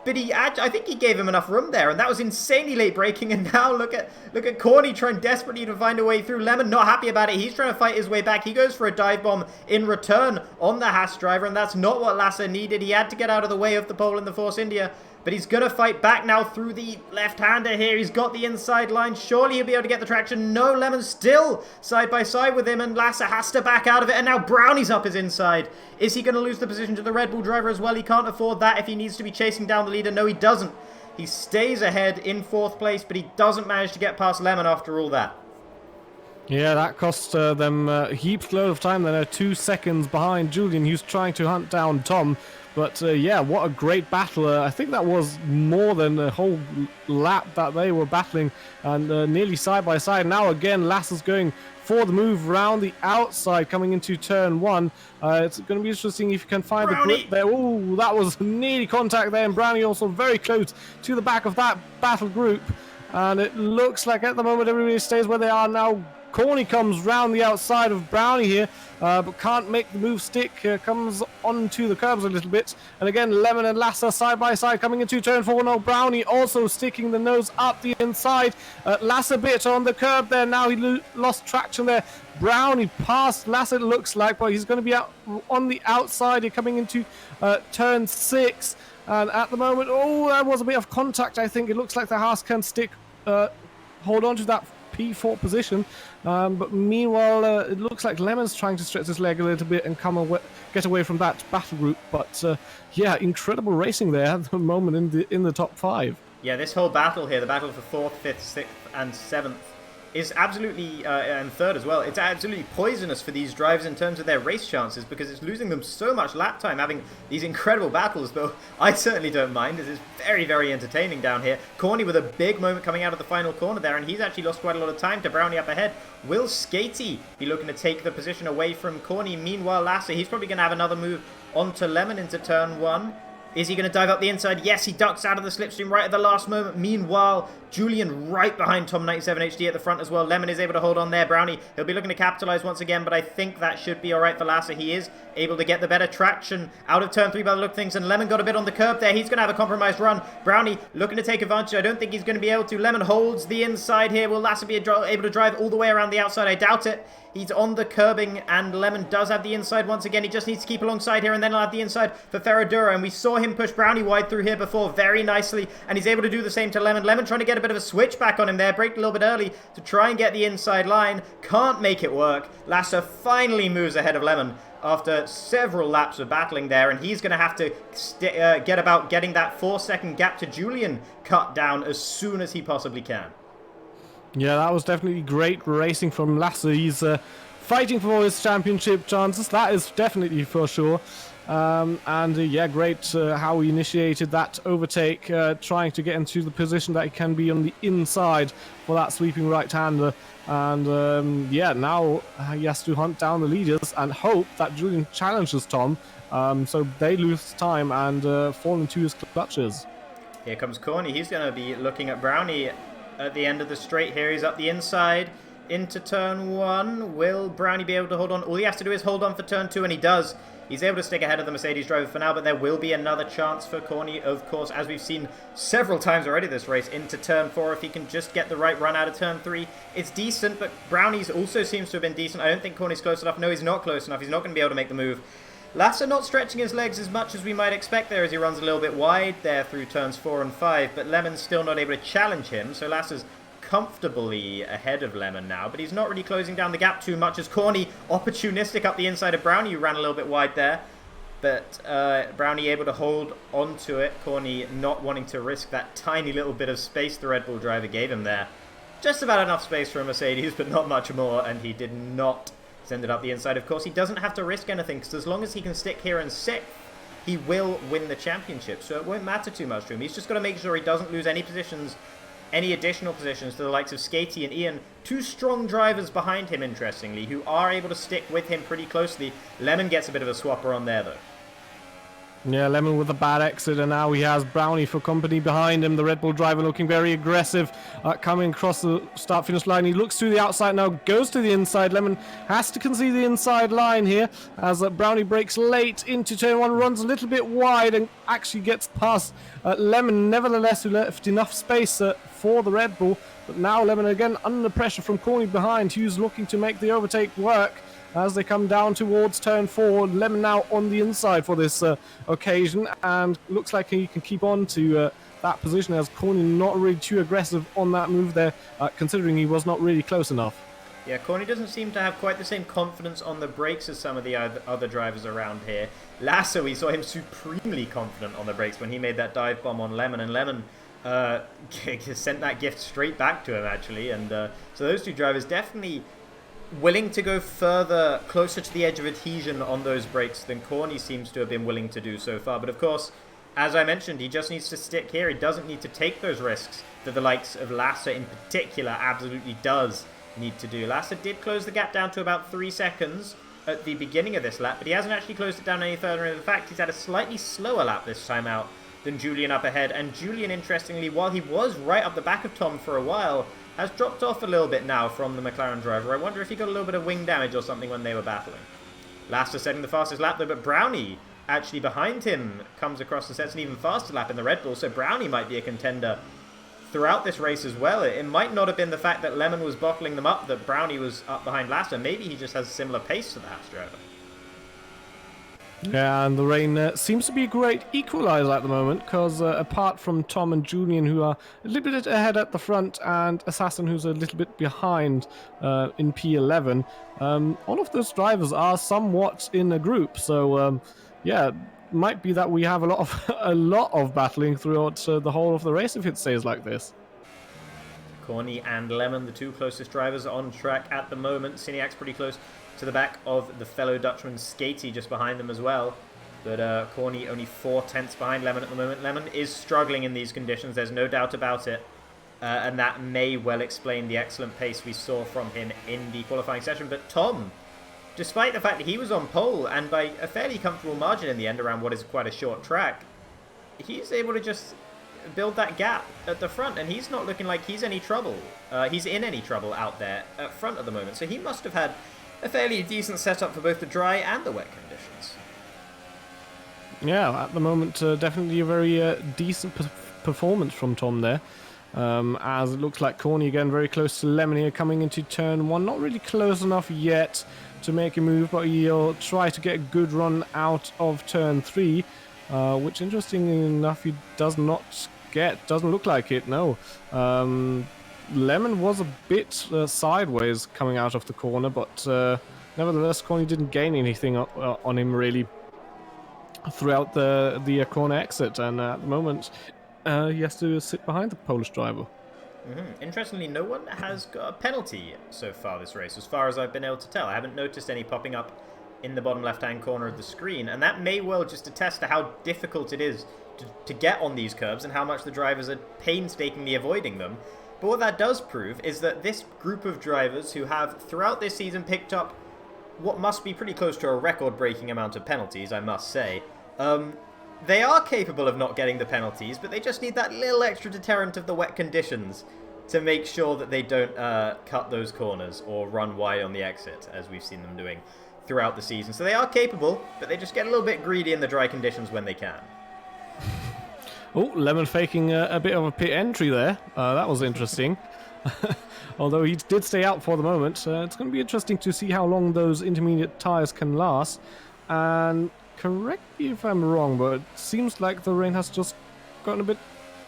S2: But I think he gave him enough room there, and that was insanely late braking. And now look at Corny trying desperately to find a way through. Lemon not happy about it. He's trying to fight his way back. He goes for a dive bomb in return on the Haas driver, and that's not what Lasser needed. He had to get out of the way of the pole in the Force India. But he's going to fight back now through the left-hander here. He's got the inside line. Surely he'll be able to get the traction. No, Lemon's still side by side with him, and Lasser has to back out of it. And now Brownie's up his inside. Is he going to lose the position to the Red Bull driver as well? He can't afford that if he needs to be chasing down the leader. No, he doesn't. He stays ahead in 4th place, but he doesn't manage to get past Lemon after all that.
S1: Yeah, that cost them heaps load of time. They're 2 seconds behind Julian, who's trying to hunt down Tom. But yeah, what a great battle. I think that was more than a whole lap that they were battling, and nearly side by side. Now again, Lasser's going for the move around the outside coming into turn 1. It's going to be interesting if you can find the grip there. Oh, that was nearly contact there, and Brownie also very close to the back of that battle group. And it looks like at the moment everybody stays where they are now. Corny comes round the outside of Brownie here, but can't make the move stick. Comes onto the curbs a little bit. And again, Lemon and Lasser side by side coming into turn 4. Now Brownie also sticking the nose up the inside. Lasser bit on the curb there. Now he lost traction there. Brownie past Lasser, it looks like, but he's going to be out on the outside here coming into turn 6. And at the moment, oh, there was a bit of contact, I think. It looks like the Haas can stick, hold on to that P4 position. But meanwhile, it looks like Lemon's trying to stretch his leg a little bit and get away from that battle group. But yeah, incredible racing there at the moment in the top 5.
S2: Yeah, this whole battle here, the battle for 4th, 5th, 6th, and 7th, is absolutely, and 3rd as well, it's absolutely poisonous for these drivers in terms of their race chances, because it's losing them so much lap time having these incredible battles. But I certainly don't mind, as it's very, very entertaining down here. Corny with a big moment coming out of the final corner there, and he's actually lost quite a lot of time to Brownie up ahead. Will Skatey be looking to take the position away from Corny? Meanwhile, Lasser, he's probably going to have another move onto Lemon into turn 1. Is he going to dive up the inside? Yes, he ducks out of the slipstream right at the last moment. Meanwhile, Julian right behind Tom97HD at the front as well. Lemon is able to hold on there. Brownie, he'll be looking to capitalize once again, but I think that should be all right for Lasser. He is able to get the better traction out of turn 3 by the look of things, and Lemon got a bit on the curb there. He's going to have a compromised run. Brownie looking to take advantage. I don't think he's going to be able to. Lemon holds the inside here. Will Lasser be able to drive all the way around the outside? I doubt it. He's on the curbing, and Lemon does have the inside once again. He just needs to keep alongside here, and then he'll have the inside for Ferradura. And we saw him push Brownie wide through here before very nicely, and he's able to do the same to Lemon. Lemon trying to get a bit of a switch back on him there. Braked a little bit early to try and get the inside line. Can't make it work. Lasser finally moves ahead of Lemon after several laps of battling there, and he's going to have to get about getting that 4-second gap to Julian cut down as soon as he possibly can.
S1: Yeah, that was definitely great racing from Lasser. He's fighting for his championship chances, that is definitely for sure. Yeah, great how he initiated that overtake, trying to get into the position that he can be on the inside for that sweeping right-hander. And yeah, now he has to hunt down the leaders and hope that Julian challenges Tom, so they lose time and fall into his clutches.
S2: Here comes Corny. He's going to be looking at Brownie at the end of the straight here. He's up the inside into turn 1. Will Brownie be able to hold on? All he has to do is hold on for turn 2, and he does. He's able to stick ahead of the Mercedes driver for now, but there will be another chance for Corny, of course, as we've seen several times already this race, into turn 4. If he can just get the right run out of turn 3, it's decent, but Brownie's also seems to have been decent. I don't think Corny's close enough. No, he's not close enough. He's not going to be able to make the move. Lasser not stretching his legs as much as we might expect there, as he runs a little bit wide there through turns 4 and 5, but Lemon's still not able to challenge him, so Lasser's comfortably ahead of Lemon now, but he's not really closing down the gap too much as Corny opportunistic up the inside of Brownie, who ran a little bit wide there, but Brownie able to hold onto it. Corny not wanting to risk that tiny little bit of space the Red Bull driver gave him there. Just about enough space for a Mercedes, but not much more, and he did not send it up the inside. Of course, he doesn't have to risk anything, because as long as he can stick here in 6th, he will win the championship, so it won't matter too much to him. He's just got to make sure he doesn't lose any positions, any additional positions, to the likes of Skatey and Ian. 2 strong drivers behind him, interestingly, who are able to stick with him pretty closely. Lemon gets a bit of a swapper on there, though.
S1: Yeah, Lemon with a bad exit, and now he has Brownie for company behind him. The Red Bull driver looking very aggressive, coming across the start-finish line. He looks to the outside now, goes to the inside. Lemon has to concede the inside line here, as Brownie breaks late into turn 1, runs a little bit wide, and actually gets past Lemon, nevertheless, who left enough space for the Red Bull. But now Lemon again under pressure from Corny behind, who's looking to make the overtake work. As they come down towards turn 4, Lemon now on the inside for this occasion, and looks like he can keep on to that position, as Corny not really too aggressive on that move there, considering he was not really close enough.
S2: Yeah, Corny doesn't seem to have quite the same confidence on the brakes as some of the other drivers around here. Lasser, we saw him supremely confident on the brakes when he made that dive bomb on Lemon, and Lemon sent that gift straight back to him, actually. And so those 2 drivers definitely willing to go further, closer to the edge of adhesion on those brakes than Corny seems to have been willing to do so far. But of course, as I mentioned, he just needs to stick here. He doesn't need to take those risks that the likes of Lasser in particular absolutely does need to do. Lasser did close the gap down to about 3 seconds at the beginning of this lap, but he hasn't actually closed it down any further. In fact, he's had a slightly slower lap this time out than Julian up ahead. And Julian, interestingly, while he was right up the back of Tom for a while, has dropped off a little bit now from the McLaren driver. I wonder if he got a little bit of wing damage or something when they were battling. Lasser setting the fastest lap though, but Brownie actually behind him comes across and sets an even faster lap in the Red Bull, so Brownie might be a contender throughout this race as well. It might not have been the fact that Lemon was bottling them up that Brownie was up behind Lasser. Maybe he just has a similar pace to the Haas driver.
S1: Yeah, and the rain seems to be a great equalizer at the moment, because apart from Tom and Julian, who are a little bit ahead at the front, and Assassin, who's a little bit behind in P11, all of those drivers are somewhat in a group. So, yeah, might be that we have a lot of a lot of battling throughout the whole of the race if it stays like this.
S2: Corny and Lemon, the two closest drivers on track at the moment. Ciniac's pretty close to the back of the fellow Dutchman, Skatey just behind them as well. But Corny only 4/10 behind Lemon at the moment. Lemon is struggling in these conditions, there's no doubt about it. And that may well explain the excellent pace we saw from him in the qualifying session. But Tom, despite the fact that he was on pole and by a fairly comfortable margin in the end around what is quite a short track, he's able to just build that gap at the front, and he's not looking like he's any trouble. He's in any trouble out there at front at the moment, so he must have had a fairly decent setup for both the dry and the wet conditions.
S1: Yeah, at the moment, definitely a very decent performance from Tom there. As it looks like Corny again very close to Lemon here coming into turn 1. Not really close enough yet to make a move, but he'll try to get a good run out of turn 3, which interestingly enough he does not get. Doesn't look like it, no. Lemon was a bit sideways coming out of the corner, but nevertheless Corny didn't gain anything on him really throughout the corner exit, and at the moment he has to sit behind the Polish driver.
S2: Interestingly, no one has got a penalty so far this race, as far as I've been able to tell. I haven't noticed any popping up in the bottom left-hand corner of the screen, and that may well just attest to how difficult it is to get on these curbs and how much the drivers are painstakingly avoiding them. But what that does prove is that this group of drivers who have throughout this season picked up what must be pretty close to a record-breaking amount of penalties, I must say, they are capable of not getting the penalties, but they just need that little extra deterrent of the wet conditions to make sure that they don't cut those corners or run wide on the exit, as we've seen them doing throughout the season. So they are capable, but they just get a little bit greedy in the dry conditions when they can.
S1: Oh, Lemon faking a bit of a pit entry there. That was interesting. Although he did stay out for the moment. It's going to be interesting to see how long those intermediate tyres can last. And correct me if I'm wrong, but it seems like the rain has just gotten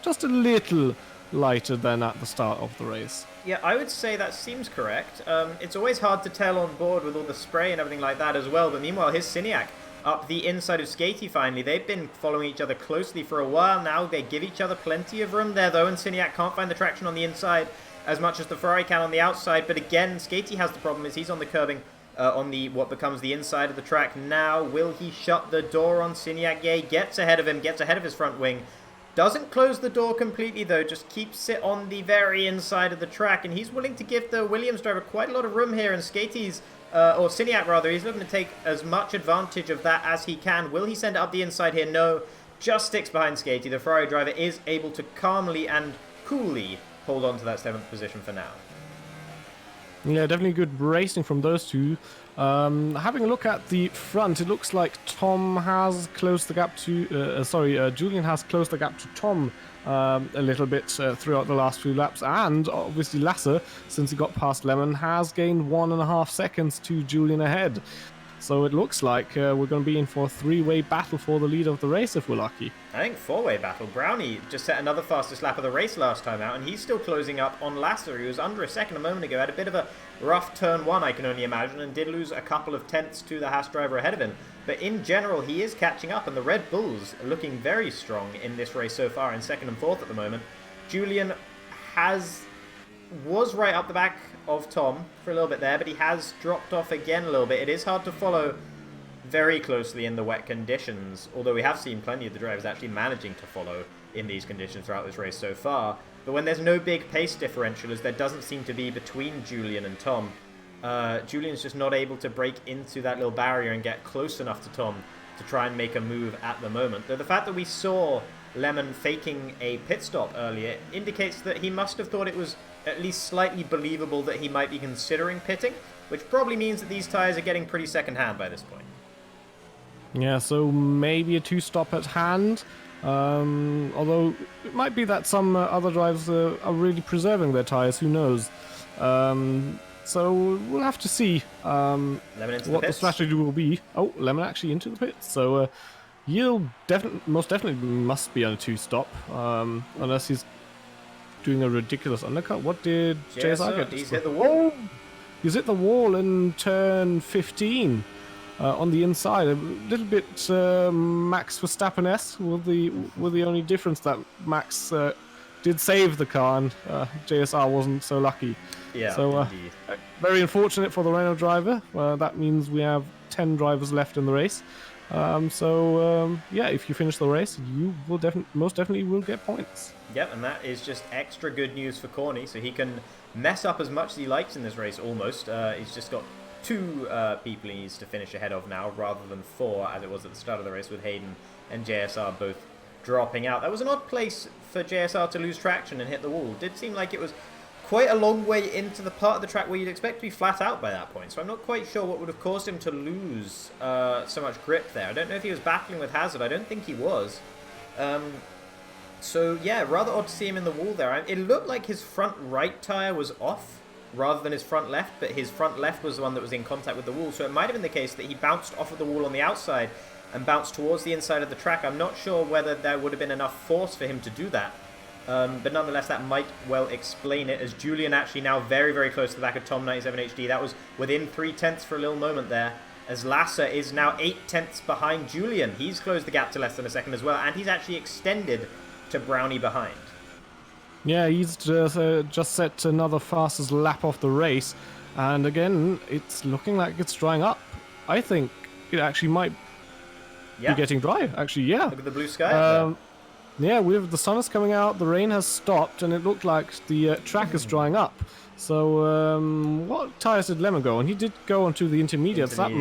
S1: just a little lighter than at the start of the race.
S2: Yeah, I would say that seems correct. It's always hard to tell on board with all the spray and everything like that as well, but meanwhile, here's Ciniac up the inside of Skatey finally. They've been following each other closely for a while now. They give each other plenty of room there, though, and Ciniac can't find the traction on the inside as much as the Ferrari can on the outside. But again, Skatey has the problem, is he's on the curbing on the what becomes the inside of the track now. Will he shut the door on Ciniac? Yeah, he gets ahead of him, gets ahead of his front wing. Doesn't close the door completely, though, just keeps it on the very inside of the track, and he's willing to give the Williams driver quite a lot of room here, and Skatey's, or Ciniac rather, he's looking to take as much advantage of that as he can. Will he send it up the inside here? No, just sticks behind Skatey. The Ferrari driver is able to calmly and coolly hold on to that 7th position for now.
S1: Yeah, definitely good racing from those two. Having a look at the front, it looks like Tom has closed the gap to... Julian has closed the gap to Tom a little bit throughout the last few laps. And obviously Lasser, since he got past Lemon, has gained 1.5 seconds to Julian ahead. So it looks like we're going to be in for a 3-way battle for the lead of the race if we're lucky.
S2: I think 4-way battle. Brownie just set another fastest lap of the race last time out, and he's still closing up on Lasser, who was under a second a moment ago. Had a bit of a rough turn 1, I can only imagine, and did lose a couple of tenths to the Haas driver ahead of him. But in general, he is catching up, and the Red Bulls are looking very strong in this race so far, in 2nd and 4th at the moment. Julian was right up the back of Tom for a little bit there, but he has dropped off again a little bit. It is hard to follow very closely in the wet conditions, although we have seen plenty of the drivers actually managing to follow in these conditions throughout this race so far. But when there's no big pace differential, as there doesn't seem to be between Julian and Tom, Julian's just not able to break into that little barrier and get close enough to Tom to try and make a move at the moment. Though the fact that we saw Lemon faking a pit stop earlier indicates that he must have thought it was at least slightly believable that he might be considering pitting, which probably means that these tyres are getting pretty second-hand by this point.
S1: Yeah, so maybe a 2-stop at hand. Although it might be that some other drivers are really preserving their tyres, who knows. So we'll have to see
S2: Lemon into
S1: what
S2: the
S1: the
S2: pits.
S1: strategy will be. Oh, Lemon actually into the pits. So he'll most definitely must be on a 2-stop, unless he's doing a ridiculous undercut. What did JSR get?
S2: He's hit the wall.
S1: He's hit the wall in turn 15 on the inside. A little bit Max Verstappen-esque, with the only difference that Max did save the car and JSR wasn't so lucky.
S2: Yeah,
S1: so
S2: indeed.
S1: very unfortunate for the Renault driver. That means we have 10 drivers left in the race. Yeah, if you finish the race, you will most definitely will get points.
S2: Yep, and that is just extra good news for Corny, so he can mess up as much as he likes in this race, almost. He's just got 2 people he needs to finish ahead of now, rather than 4, as it was at the start of the race, with Hayden and JSR both dropping out. That was an odd place for JSR to lose traction and hit the wall. It did seem like it was quite a long way into the part of the track where you'd expect to be flat out by that point, so I'm not quite sure what would have caused him to lose so much grip there. I don't know if he was battling with Hazard. I don't think he was. So yeah, rather odd to see him in the wall there. It looked like his front right tyre was off rather than his front left, but his front left was the one that was in contact with the wall, so it might have been the case that he bounced off of the wall on the outside and bounced towards the inside of the track. I'm not sure whether there would have been enough force for him to do that. But nonetheless, that might well explain it, as Julian actually now very, very close to the back of Tom 97HD. That was within 3/10 for a little moment there, as Lasser is now 8/10 behind Julian. He's closed the gap to less than a second as well, and he's actually extended to Brownie behind.
S1: Yeah, he's just set another fastest lap of the race, and again, it's looking like it's drying up. I think it actually might be getting dry, actually, yeah.
S2: Look at the blue sky.
S1: Yeah, the sun is coming out, the rain has stopped, and it looked like the track is drying up. So, what tyres did Lemon go on? He did go onto the intermediates. That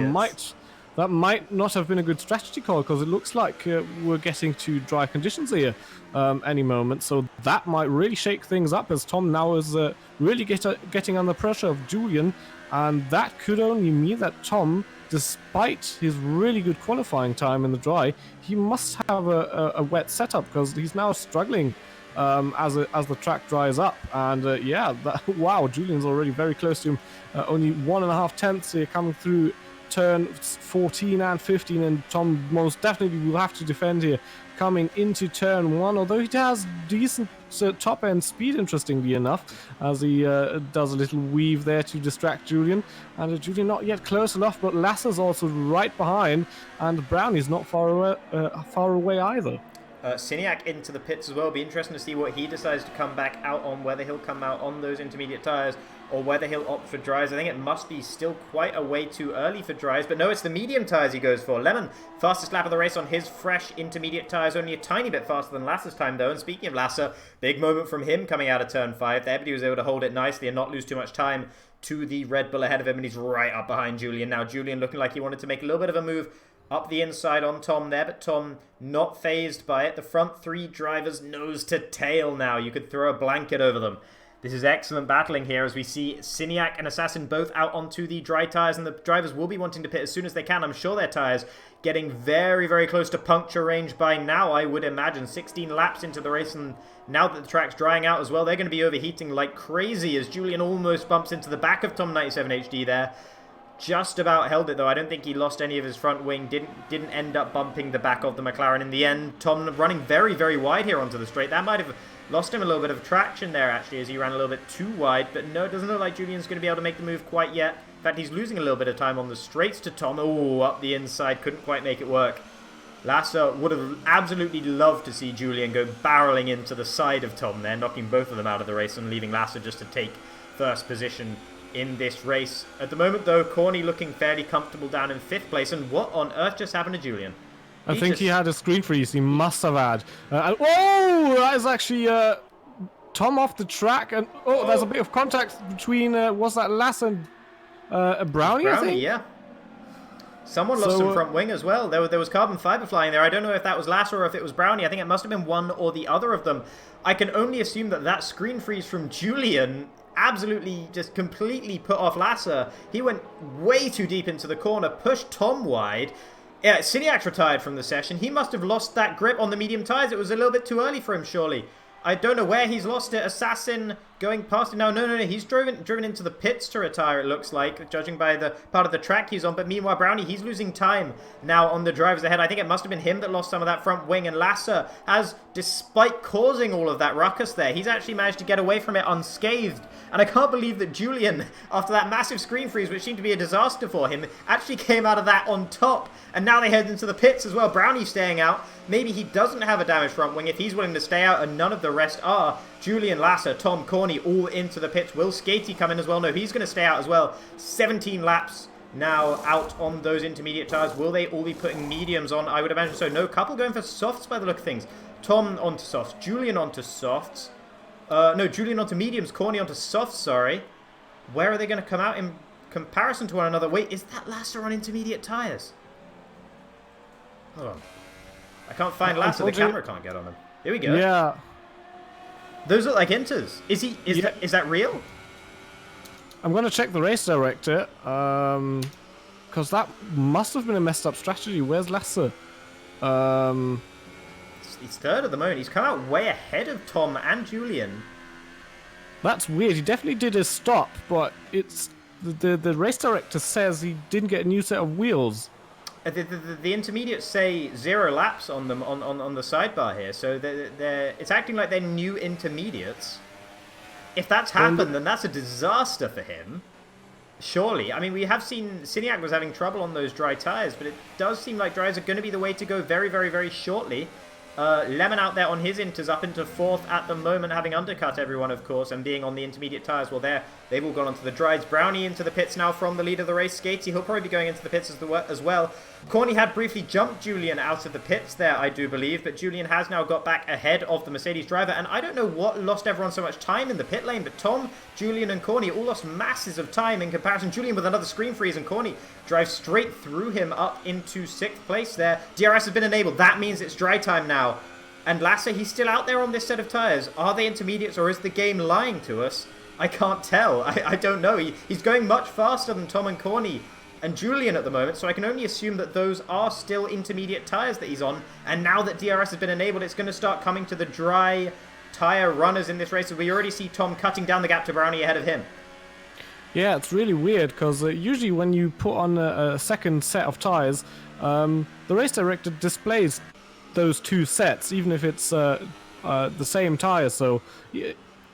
S1: might not have been a good strategy call, because it looks like we're getting to dry conditions here any moment. So that might really shake things up, as Tom now is really getting under pressure of Julian. And that could only mean that Tom, despite his really good qualifying time in the dry, he must have a wet setup, because he's now struggling as the track dries up. And wow, Julian's already very close to him. Only 1.5 tenths here coming through turn 14 and 15, and Tom most definitely will have to defend here coming into turn 1, although he has decent top end speed, interestingly enough, as he does a little weave there to distract Julian. And Julian not yet close enough, but Lasser's also right behind, and Brownie's not far away either.
S2: Siniak into the pits as well. Be interesting to see what he decides to come back out on, whether he'll come out on those intermediate tyres or whether he'll opt for dries. I think it must be still quite a way too early for dries, but no, it's the medium tyres he goes for. Lemon, fastest lap of the race on his fresh intermediate tyres, only a tiny bit faster than Lasser's time though. And speaking of Lasser, big moment from him coming out of turn 5 there, but he was able to hold it nicely and not lose too much time to the Red Bull ahead of him, and he's right up behind Julian now. Julian looking like he wanted to make a little bit of a move up the inside on Tom there, but Tom not phased by it. The front 3 drivers nose to tail now. You could throw a blanket over them. This is excellent battling here, as we see Siniak and Assassin both out onto the dry tyres, and the drivers will be wanting to pit as soon as they can. I'm sure their tyres getting very, very close to puncture range by now, I would imagine. 16 laps into the race, and now that the track's drying out as well, they're going to be overheating like crazy, as Julian almost bumps into the back of Tom 97HD there. Just about held it though. I don't think he lost any of his front wing. Didn't end up bumping the back of the McLaren in the end. Tom running very, very wide here onto the straight. That might have lost him a little bit of traction there actually, as he ran a little bit too wide. But no, it doesn't look like Julian's going to be able to make the move quite yet. In fact, he's losing a little bit of time on the straights to Tom. Oh, up the inside. Couldn't quite make it work. Lasser would have absolutely loved to see Julian go barreling into the side of Tom there, knocking both of them out of the race and leaving Lasser just to take first position in this race. At the moment though, Corny looking fairly comfortable down in 5th place. And what on earth just happened to Julian?
S1: I think he had a screen freeze. He must have had. That is actually Tom off the track, and there's a bit of contact between was that Lasser and Brownie? I think?
S2: Yeah. Someone lost some front wing as well. There was carbon fiber flying there. I don't know if that was Lasser or if it was Brownie. I think it must have been one or the other of them. I can only assume that screen freeze from Julian absolutely just completely put off Lasser. He went way too deep into the corner, pushed Tom wide. Yeah, Siniak's retired from the session. He must have lost that grip on the medium tyres. It was a little bit too early for him, surely. I don't know where he's lost it. Assassin going past it now. No. He's driven into the pits to retire, it looks like, judging by the part of the track he's on. But meanwhile, Brownie, he's losing time now on the drivers ahead. I think it must have been him that lost some of that front wing. And Lasser has, despite causing all of that ruckus there, he's actually managed to get away from it unscathed. And I can't believe that Julian, after that massive screen freeze, which seemed to be a disaster for him, actually came out of that on top. And now they head into the pits as well. Brownie staying out. Maybe he doesn't have a damaged front wing if he's willing to stay out, and none of the rest are. Julian, Lasser, Tom, Corney, all into the pits. Will Skatey come in as well? No, he's going to stay out as well. 17 laps now out on those intermediate tyres. Will they all be putting mediums on? I would imagine so. No, couple going for softs by the look of things. Tom onto softs. Julian onto softs. No, Julian onto mediums. Corney onto softs, sorry. Where are they going to come out in comparison to one another? Wait, is that Lasser on intermediate tyres? Hold on. I can't find Lasser. The camera can't get on him. Here we go.
S1: Yeah.
S2: Those look like inters. Is that real?
S1: I'm going to check the race director, because that must have been a messed up strategy. Where's Lasser?
S2: He's third at the moment. He's come out way ahead of Tom and Julian.
S1: That's weird. He definitely did his stop, but it's the race director says he didn't get a new set of wheels.
S2: The intermediates say 0 laps on them on the sidebar here, so it's acting like they're new intermediates. If that's happened, then that's a disaster for him. Surely. I mean, we have seen Ciniac was having trouble on those dry tyres, but it does seem like dries are going to be the way to go very, very, very shortly. Lemon out there on his inters up into 4th at the moment, having undercut everyone, of course, and being on the intermediate tyres. Well, they've all gone onto the dries. Brownie into the pits now from the lead of the race. Skatey, he'll probably be going into the pits as well. Corney had briefly jumped Julian out of the pits there, I do believe, but Julian has now got back ahead of the Mercedes driver, and I don't know what lost everyone so much time in the pit lane, but Tom, Julian, and Corney all lost masses of time in comparison. Julian with another screen freeze, and Corney drives straight through him up into 6th place there. DRS has been enabled. That means it's dry time now. And Lasser, he's still out there on this set of tyres. Are they intermediates, or is the game lying to us? I can't tell. I don't know. He's going much faster than Tom and Corney and Julian at the moment, so I can only assume that those are still intermediate tyres that he's on. And now that DRS has been enabled, it's going to start coming to the dry tyre runners in this race. We already see Tom cutting down the gap to Brownie ahead of him.
S1: Yeah, it's really weird, because usually when you put on a second set of tyres, the race director displays those 2 sets, even if it's the same tyre. So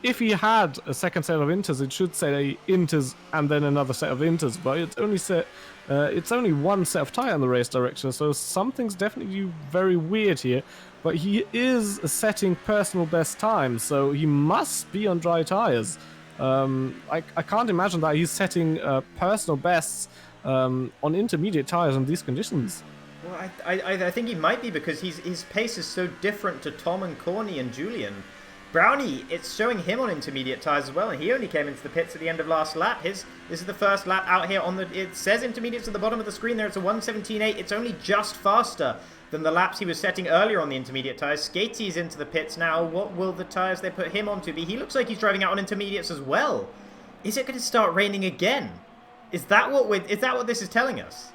S1: if he had a second set of inters, it should say inters and then another set of inters, but it's only 1 set of tyre on the race director, so something's definitely very weird here. But he is setting personal best time, so he must be on dry tyres. I can't imagine that he's setting personal bests on intermediate tyres in these conditions.
S2: Well, I think he might be, because his pace is so different to Tom and Corney and Julian. Brownie, it's showing him on intermediate tyres as well, and he only came into the pits at the end of last lap. This is the first lap out here on it says intermediates at the bottom of the screen there. It's a 1:17.8. It's only just faster than the laps he was setting earlier on the intermediate tyres. Skatey's into the pits now. What will the tyres they put him onto be? He looks like he's driving out on intermediates as well. Is it going to start raining again? Is that what this is telling us?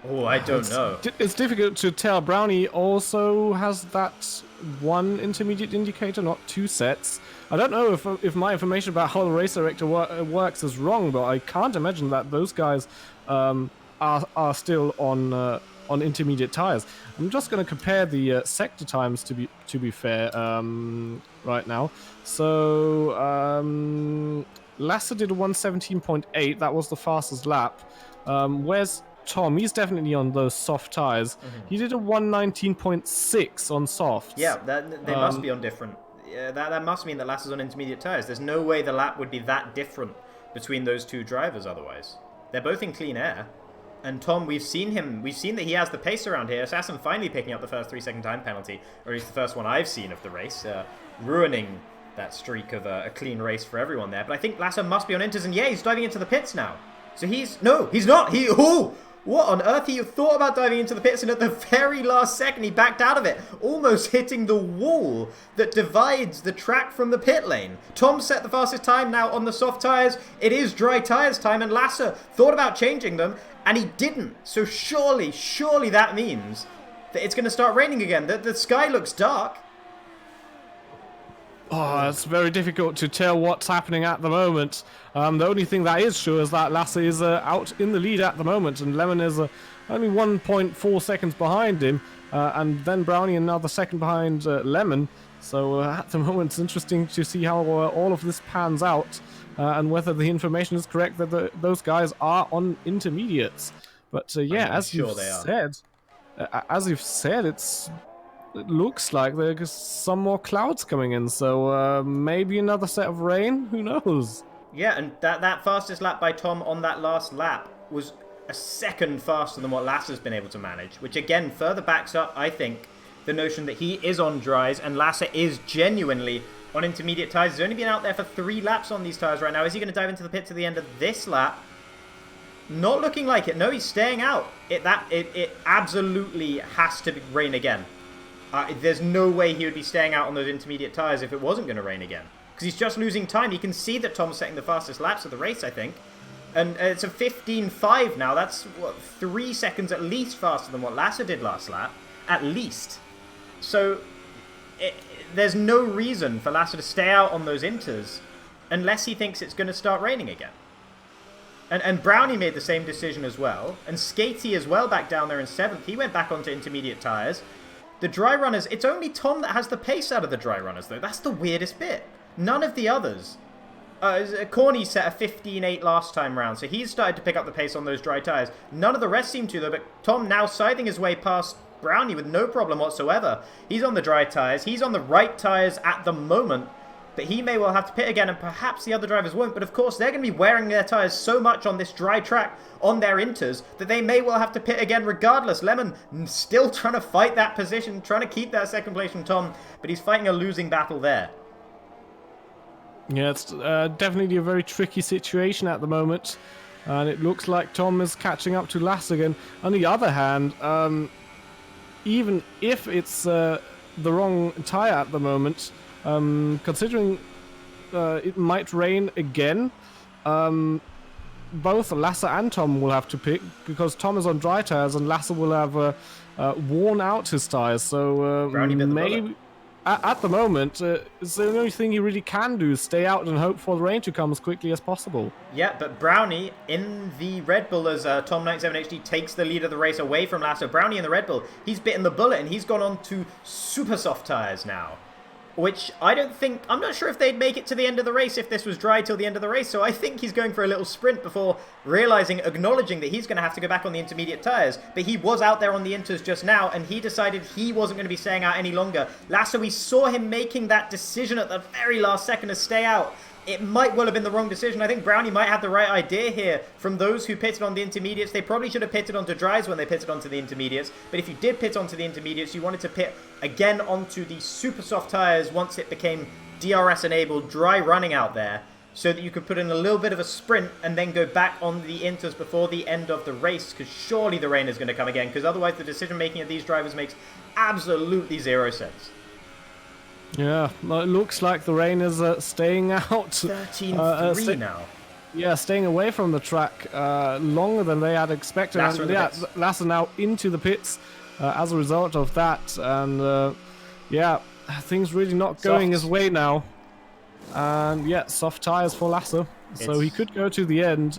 S2: Oh, I don't know.
S1: It's difficult to tell. Brownie also has that 1 intermediate indicator, not 2 sets. I don't know if my information about how the race director works is wrong, but I can't imagine that those guys are still on intermediate tires. I'm just going to compare the sector times to be fair right now. So Lasser did a 1:17.8. That was the fastest lap. Where's Tom? He's definitely on those soft tires. He did a 1:19.6 on softs.
S2: Yeah, they must be on different. Yeah, that must mean that Lasser's on intermediate tires. There's no way the lap would be that different between those 2 drivers otherwise. They're both in clean air. And Tom, we've seen that he has the pace around here. Assassin finally picking up the first 3-second time penalty, or at least the first one I've seen of the race, ruining that streak of a clean race for everyone there. But I think Lasser must be on inters, and yeah, he's diving into the pits now. So he's not. What on earth? He thought about diving into the pits, and at the very last second, he backed out of it, almost hitting the wall that divides the track from the pit lane. Tom set the fastest time now on the soft tyres. It is dry tyres time, and Lasser thought about changing them, and he didn't. So surely that means that it's going to start raining again. The sky looks dark.
S1: Oh, it's very difficult to tell what's happening at the moment. The only thing that is sure is that Lasse is out in the lead at the moment, and Lemon is only 1.4 seconds behind him, and then Brownie another second behind Lemon. So at the moment, it's interesting to see how all of this pans out, and whether the information is correct that those guys are on intermediates. But yeah, as you've said, it looks like there's some more clouds coming in, so maybe another set of rain? Who knows?
S2: Yeah, and that fastest lap by Tom on that last lap was a second faster than what Lasse's been able to manage, which again further backs up, I think, the notion that he is on dries and Lasse is genuinely on intermediate tyres. He's only been out there for 3 laps on these tyres right now. Is he going to dive into the pits at the end of this lap? Not looking like it. No, he's staying out. It absolutely has to rain again. There's no way he would be staying out on those intermediate tyres if it wasn't going to rain again. Because he's just losing time. You can see that Tom's setting the fastest laps of the race, I think. And it's a 15.5 now. That's, what, 3 seconds at least faster than what Lasse did last lap. At least. So, there's no reason for Lasse to stay out on those inters unless he thinks it's going to start raining again. And Brownie made the same decision as well. And Skatey as well back down there in 7th. He went back onto intermediate tyres. The dry runners, it's only Tom that has the pace out of the dry runners, though. That's the weirdest bit. None of the others. Corny set a 15.8 last time round, so he's started to pick up the pace on those dry tyres. None of the rest seem to, though, but Tom now scything his way past Brownie with no problem whatsoever. He's on the dry tyres. He's on the right tyres at the moment, but he may well have to pit again, and perhaps the other drivers won't. But of course, they're going to be wearing their tyres so much on this dry track, on their inters, that they may well have to pit again regardless. Lemon still trying to fight that position, trying to keep that second place from Tom, but he's fighting a losing battle there.
S1: Yeah, it's definitely a very tricky situation at the moment, and it looks like Tom is catching up to Lasse again. On the other hand, even if it's the wrong tyre at the moment, considering it might rain again, both Lasse and Tom will have to pick, because Tom is on dry tyres and Lasse will have worn out his tyres. So maybe at the moment, it's the only thing he really can do is stay out and hope for the rain to come as quickly as possible.
S2: Yeah, but Brownie in the Red Bull as Tom97HD takes the lead of the race away from Lasse. Brownie in the Red Bull, he's bitten the bullet and he's gone on to super soft tyres now. Which I'm not sure if they'd make it to the end of the race if this was dry till the end of the race. So I think he's going for a little sprint before acknowledging that he's going to have to go back on the intermediate tyres. But he was out there on the inters just now, and he decided he wasn't going to be staying out any longer. Lasse, we saw him making that decision at the very last second to stay out. It might well have been the wrong decision. I think Brownie might have the right idea here. From those who pitted on the intermediates, they probably should have pitted onto dries when they pitted onto the intermediates. But if you did pit onto the intermediates, you wanted to pit again onto the super soft tyres once it became DRS enabled, dry running out there, so that you could put in a little bit of a sprint and then go back on the inters before the end of the race, because surely the rain is going to come again, because otherwise the decision making of these drivers makes absolutely zero sense.
S1: Yeah, well, it looks like the rain is staying out.
S2: 13.3 now.
S1: Yeah, staying away from the track longer than they had expected. Lasse now into the pits as a result of that. And yeah, things really not going his way now. And yeah, soft tyres for Lasse. So he could go to the end.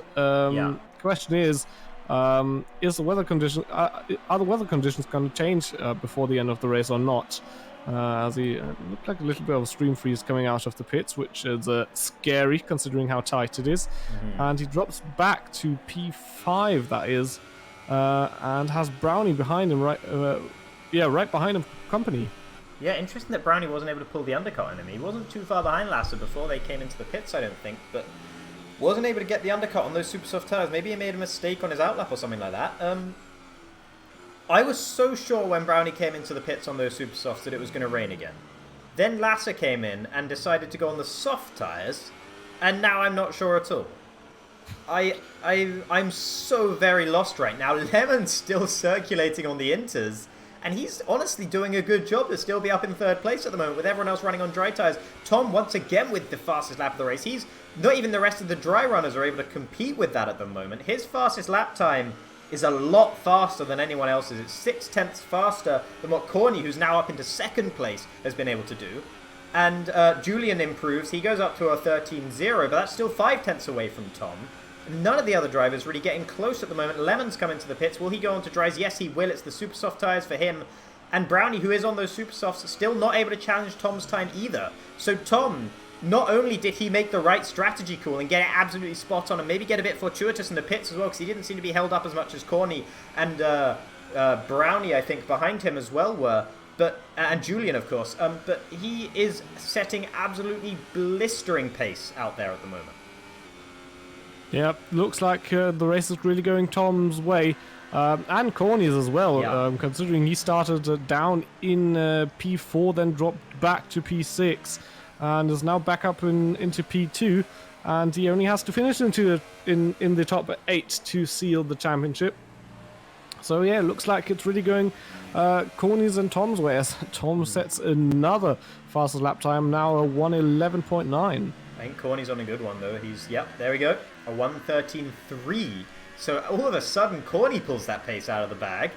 S1: Question is the weather condition, are the weather conditions going to change before the end of the race or not? As he looked like a little bit of a stream freeze coming out of the pits, which is scary considering how tight it is. And he drops back to P5, that is, and has Brownie behind him, right behind him, company.
S2: Yeah, interesting that Brownie wasn't able to pull the undercut on him. He wasn't too far behind Lasse before they came into the pits, I don't think, but wasn't able to get the undercut on those super soft tyres. Maybe he made a mistake on his outlap or something like that. I was so sure when Brownie came into the pits on those super softs that it was going to rain again. Then Lasse came in and decided to go on the soft tyres, and now I'm not sure at all. I'm so very lost right now. Lemon's still circulating on the inters, and he's honestly doing a good job to still be up in third place at the moment with everyone else running on dry tyres. Tom once again with the fastest lap of the race. He's not even the rest of the dry runners are able to compete with that at the moment. His fastest lap time is a lot faster than anyone else's. It's 0.6 faster than what Corny, who's now up into second place, has been able to do. And Julian improves. He goes up to a 13.0, but that's still 5/10 away from Tom. None of the other drivers really getting close at the moment. Lemon's come into the pits. Will he go on to dries? Yes, he will. It's the super soft tyres for him. And Brownie, who is on those super softs, still not able to challenge Tom's time either. So Tom, not only did he make the right strategy call and get it absolutely spot on and maybe get a bit fortuitous in the pits as well, because he didn't seem to be held up as much as Corny and Brownie, I think, behind him as well were. But and Julian, of course. But he is setting absolutely blistering pace out there at the moment.
S1: Yeah, looks like the race is really going Tom's way. And Corny's as well,
S2: Yeah.
S1: considering he started down in P4, then dropped back to P6, and is now back up into P2, and he only has to finish in the top 8 to seal the championship. So yeah, it looks like it's really going Corny's and Tom's way, as Tom sets another fastest lap time, now a 1:11.9.
S2: I think Corny's on a good one, though. Yep, there we go, a 1:13.3. So all of a sudden, Corny pulls that pace out of the bag.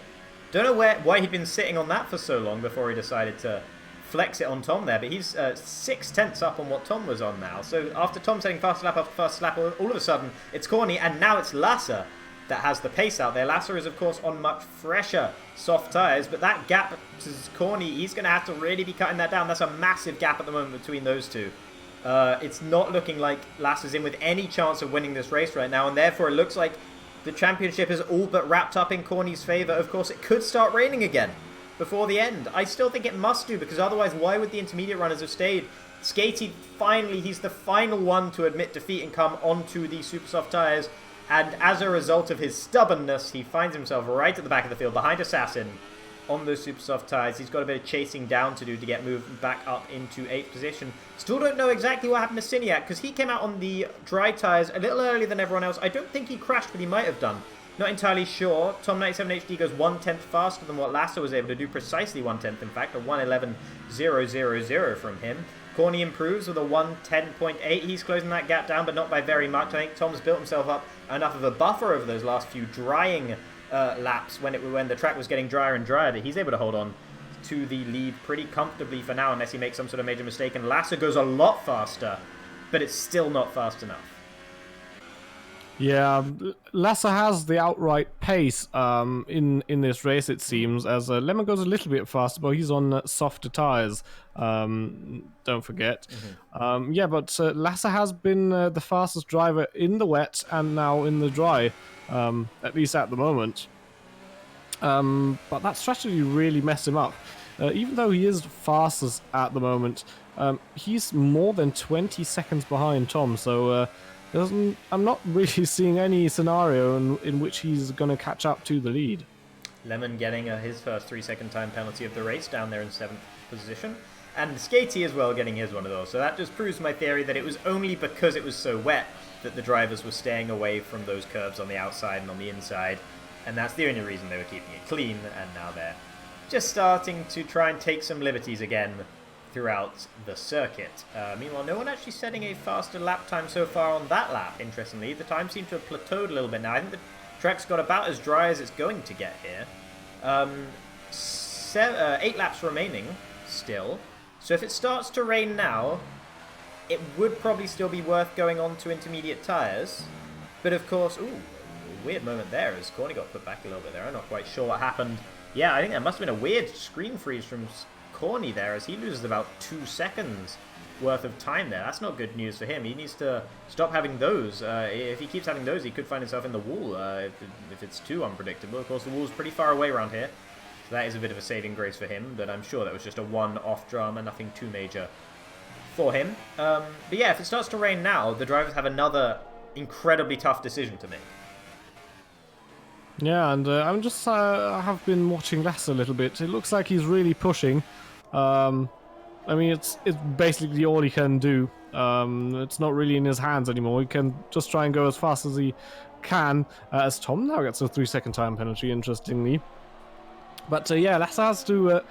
S2: Don't know why he'd been sitting on that for so long before he decided to flex it on Tom there. But he's 6/10 up on what Tom was on now. So after Tom setting fast lap after fast lap, all of a sudden, it's Corny, and now it's Lasser that has the pace out there. Lasser is, of course, on much fresher soft tyres, but that gap to Corny, he's going to have to really be cutting that down. That's a massive gap at the moment between those two. It's not looking like Lasser's in with any chance of winning this race right now, and therefore it looks like the championship is all but wrapped up in Corny's favour. Of course, it could start raining again before the end. I still think it must do, because otherwise, why would the intermediate runners have stayed? Skatey, finally, he's the final one to admit defeat and come onto the super soft tyres. And as a result of his stubbornness, he finds himself right at the back of the field behind Assassin on those super soft tyres. He's got a bit of chasing down to do to get moved back up into 8th position. Still don't know exactly what happened to Siniak, because he came out on the dry tyres a little earlier than everyone else. I don't think he crashed, but he might have done. Not entirely sure. Tom 97 HD goes 1/10 faster than what Lasser was able to do, precisely 1/10 in fact, a 1:11.000 from him. Corny improves with a 1:10.8. He's closing that gap down, but not by very much. I think Tom's built himself up enough of a buffer over those last few drying laps when the track was getting drier and drier, that he's able to hold on to the lead pretty comfortably for now, unless he makes some sort of major mistake. And Lasser goes a lot faster, but it's still not fast enough.
S1: Yeah, Lasser has the outright pace in this race, it seems, as Lemon goes a little bit faster, but he's on softer tyres, don't forget.
S2: Mm-hmm.
S1: Yeah, but Lasser has been the fastest driver in the wet and now in the dry, at least at the moment. But that strategy really messed him up. Even though he is fastest at the moment, he's more than 20 seconds behind Tom, so I'm not really seeing any scenario in which he's going to catch up to the lead.
S2: Lemon getting his first 3-second time penalty of the race down there in 7th position. And Skatey as well getting his one of those. So that just proves my theory that it was only because it was so wet that the drivers were staying away from those curves on the outside and on the inside. And that's the only reason they were keeping it clean. And now they're just starting to try and take some liberties again throughout the circuit. Meanwhile, no one actually setting a faster lap time so far on that lap, interestingly. The time seems to have plateaued a little bit now. I think the track's got about as dry as it's going to get here. 8 laps remaining still. So if it starts to rain now, it would probably still be worth going on to intermediate tyres. But of course, ooh, weird moment there as Corny got put back a little bit there. I'm not quite sure what happened. Yeah, I think there must have been a weird screen freeze from Corny there, as he loses about 2 seconds worth of time there. That's not good news for him. He needs to stop having those. If he keeps having those, he could find himself in the wall if it's too unpredictable. Of course, the wall's pretty far away around here, so that is a bit of a saving grace for him, but I'm sure that was just a one-off drama, nothing too major for him. But yeah, if it starts to rain now, the drivers have another incredibly tough decision to make.
S1: Yeah, and I'm just I have been watching Lasser a little bit. It looks like he's really pushing. I mean, it's basically all he can do. It's not really in his hands anymore. He can just try and go as fast as he can. As Tom now gets a 3-second time penalty, interestingly. But yeah, Lasser has to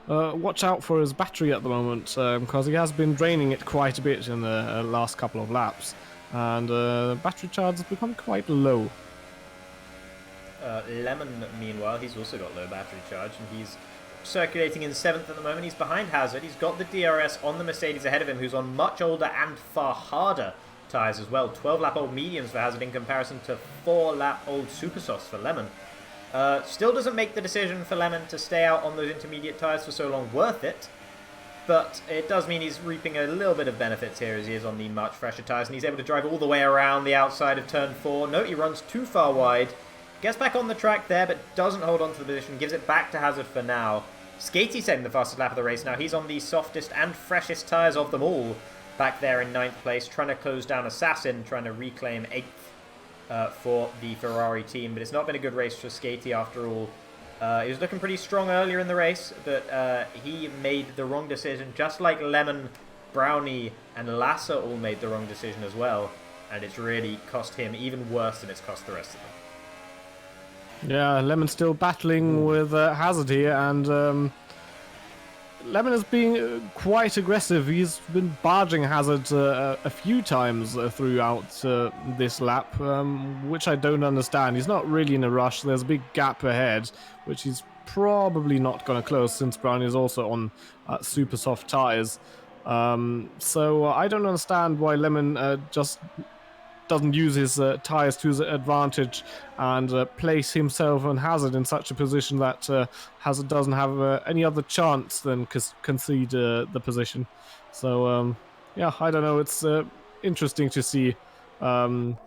S1: watch out for his battery at the moment, because he has been draining it quite a bit in the last couple of laps, and battery charge has become quite low.
S2: Lemon, meanwhile, he's also got low battery charge, and he's circulating in 7th at the moment. He's behind Hazard. He's got the DRS on the Mercedes ahead of him, who's on much older and far harder tyres as well. 12-lap-old mediums for Hazard in comparison to 4-lap-old super softs for Lemon. Still doesn't make the decision for Lemon to stay out on those intermediate tyres for so long worth it, but it does mean he's reaping a little bit of benefits here as he is on the much fresher tyres, and he's able to drive all the way around the outside of turn 4. No, he runs too far wide, gets back on the track there, but doesn't hold on to the position, gives it back to Hazard for now. Skatey's taking the fastest lap of the race now. He's on the softest and freshest tyres of them all, back there in 9th place, trying to close down Assassin, trying to reclaim 8th for the Ferrari team, but it's not been a good race for Skatey after all. He was looking pretty strong earlier in the race, but he made the wrong decision, just like Lemon, Brownie, and Lasser all made the wrong decision as well, and it's really cost him even worse than it's cost the rest of them.
S1: Yeah, Lemon's still battling with Hazard here, and Lemon is being quite aggressive. He's been barging Hazard a few times throughout this lap, which I don't understand. He's not really in a rush. There's a big gap ahead, which he's probably not going to close since Brownie is also on super soft tyres. So I don't understand why Lemon just doesn't use his tyres to his advantage and place himself and Hazard in such a position that Hazard doesn't have any other chance than concede the position. So yeah, I don't know. It's interesting to see how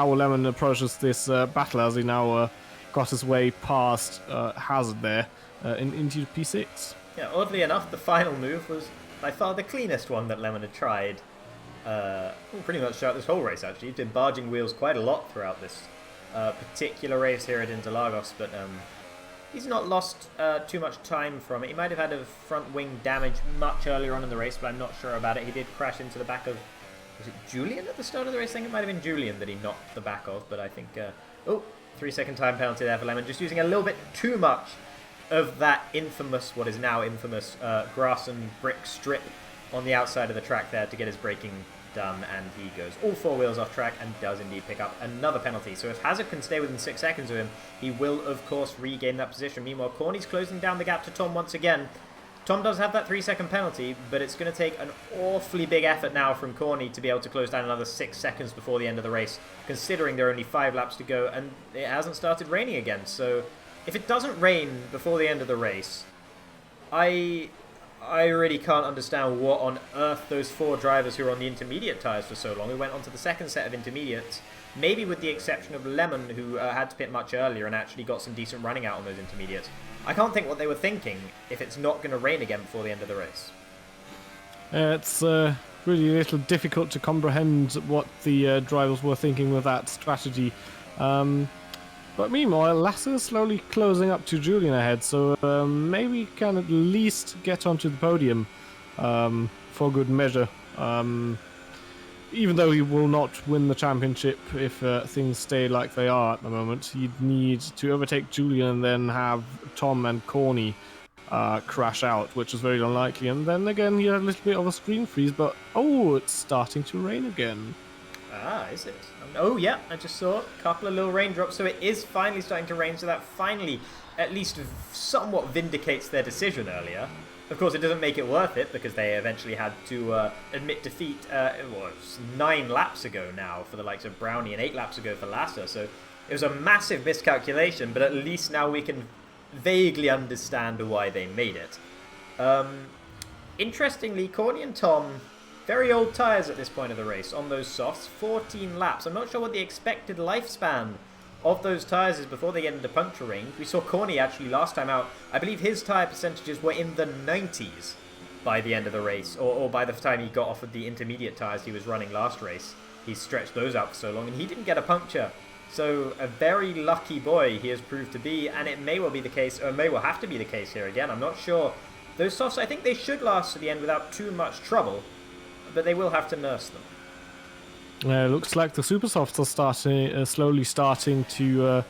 S1: Lemon approaches this battle as he now got his way past Hazard there into P6.
S2: Yeah, oddly enough, the final move was by far the cleanest one that Lemon had tried. Pretty much throughout this whole race, actually. He's been barging wheels quite a lot throughout this particular race here at Interlagos, but he's not lost too much time from it. He might have had a front wing damage much earlier on in the race, but I'm not sure about it. He did crash into the back of, was it Julian at the start of the race? I think it might have been Julian that he knocked the back of, but I think, 3-second time penalty there for Lemon, just using a little bit too much of that infamous, what is now infamous, grass and brick strip on the outside of the track there to get his braking done, and he goes all 4 wheels off track and does indeed pick up another penalty. So if Hazard can stay within 6 seconds of him, he will of course regain that position. Meanwhile, Corny's closing down the gap to Tom once again. Tom does have that 3-second penalty, but it's going to take an awfully big effort now from Corny to be able to close down another 6 seconds before the end of the race, considering there are only 5 laps to go and it hasn't started raining again. So if it doesn't rain before the end of the race, I really can't understand what on earth those 4 drivers who were on the intermediate tyres for so long, who went on to the second set of intermediates, maybe with the exception of Lemon, who had to pit much earlier and actually got some decent running out on those intermediates. I can't think what they were thinking if it's not going to rain again before the end of the race.
S1: It's really a little difficult to comprehend what the drivers were thinking with that strategy. But meanwhile, Lasser's slowly closing up to Julian ahead, so maybe he can at least get onto the podium for good measure. Even though he will not win the championship if things stay like they are at the moment, he'd need to overtake Julian and then have Tom and Corny crash out, which is very unlikely. And then again, he had a little bit of a screen freeze, but oh, it's starting to rain again.
S2: Ah, is it? Oh yeah, I just saw a couple of little raindrops, so it is finally starting to rain, so that finally at least somewhat vindicates their decision earlier. Of course, it doesn't make it worth it, because they eventually had to admit defeat, it was 9 laps ago now for the likes of Brownie and 8 laps ago for Lasser, so it was a massive miscalculation, but at least now we can vaguely understand why they made it. Interestingly, Corny and Tom, very old tyres at this point of the race on those softs, 14 laps. I'm not sure what the expected lifespan of those tyres is before they get into puncture range. We saw Corny actually last time out, I believe his tyre percentages were in the 90s by the end of the race, or by the time he got off of the intermediate tyres he was running last race. He stretched those out for so long and he didn't get a puncture. So a very lucky boy he has proved to be, and it may well be the case, or may well have to be the case here again. I'm not sure. Those softs, I think they should last to the end without too much trouble, but they will have to nurse them.
S1: Looks like the super softs are slowly starting to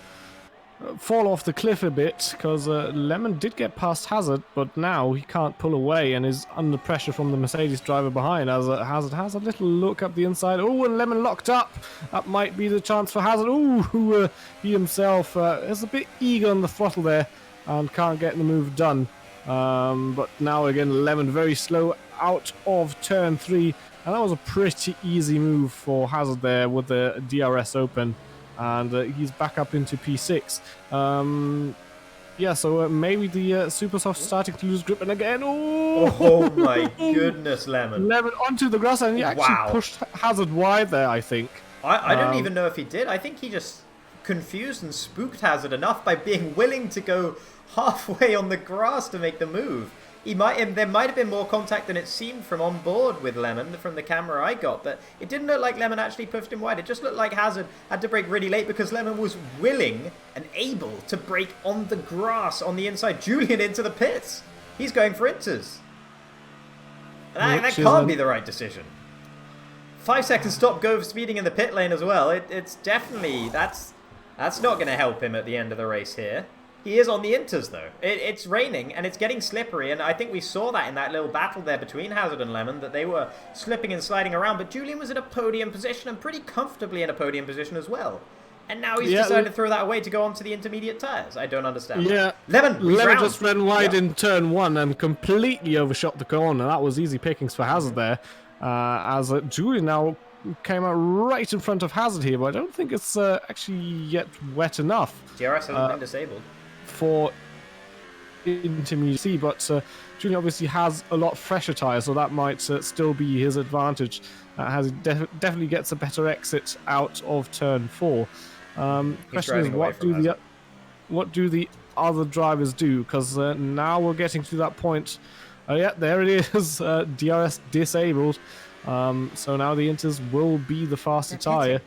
S1: fall off the cliff a bit, because Lemon did get past Hazard, but now he can't pull away and is under pressure from the Mercedes driver behind, as Hazard has a little look up the inside. Oh, and Lemon locked up. That might be the chance for Hazard. Oh, who he himself is a bit eager on the throttle there. and can't get the move done. But now again, Lemon very slow out of turn 3, and that was a pretty easy move for Hazard there with the DRS open, and he's back up into P6. Yeah, so maybe the Super Soft starting to lose grip, and again,
S2: oh my goodness, Lemon.
S1: Lemon onto the grass, and he actually pushed Hazard wide there, I think.
S2: I don't even know if he did. I think he just confused and spooked Hazard enough by being willing to go halfway on the grass to make the move. There might have been more contact than it seemed from on board with Lemon from the camera I got, but it didn't look like Lemon actually pushed him wide. It just looked like Hazard had to brake really late because Lemon was willing and able to brake on the grass on the inside. Julian into the pits. He's going for inters. That can't be the right decision. 5 seconds stop go speeding in the pit lane as well. It's definitely, that's not going to help him at the end of the race here. He is on the inters though. It's raining and it's getting slippery, and I think we saw that in that little battle there between Hazard and Lemon, that they were slipping and sliding around, but Julian was in a podium position and pretty comfortably in a podium position as well. And now he's decided to throw that away to go onto the intermediate tyres. I don't understand.
S1: Yeah.
S2: Lemon
S1: just ran wide in turn 1 and completely overshot the corner. That was easy pickings for Hazard there. As Julian now came out right in front of Hazard here, but I don't think it's actually yet wet enough.
S2: DRS hasn't been disabled.
S1: For intermediate C, but Julian obviously has a lot fresher tyres, so that might still be his advantage. Has definitely gets a better exit out of turn 4. Question is, what do the other drivers do? Because now we're getting to that point. Yeah, there it is. DRS disabled. So now the inters will be the faster tyre.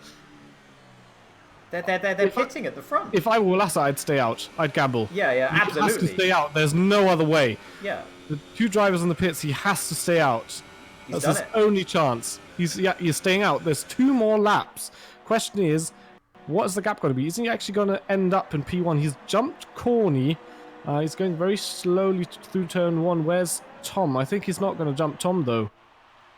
S2: They're pitting at the front.
S1: If I were Lasser, I'd stay out. I'd gamble.
S2: Yeah, absolutely.
S1: He has to stay out. There's no other way.
S2: Yeah.
S1: The 2 drivers in the pits, he has to stay out. That's his only chance. He's staying out. There's 2 more laps. Question is, what is the gap going to be? Isn't he actually going to end up in P1? He's jumped Corny. He's going very slowly through turn 1. Where's Tom? I think he's not going to jump Tom, though.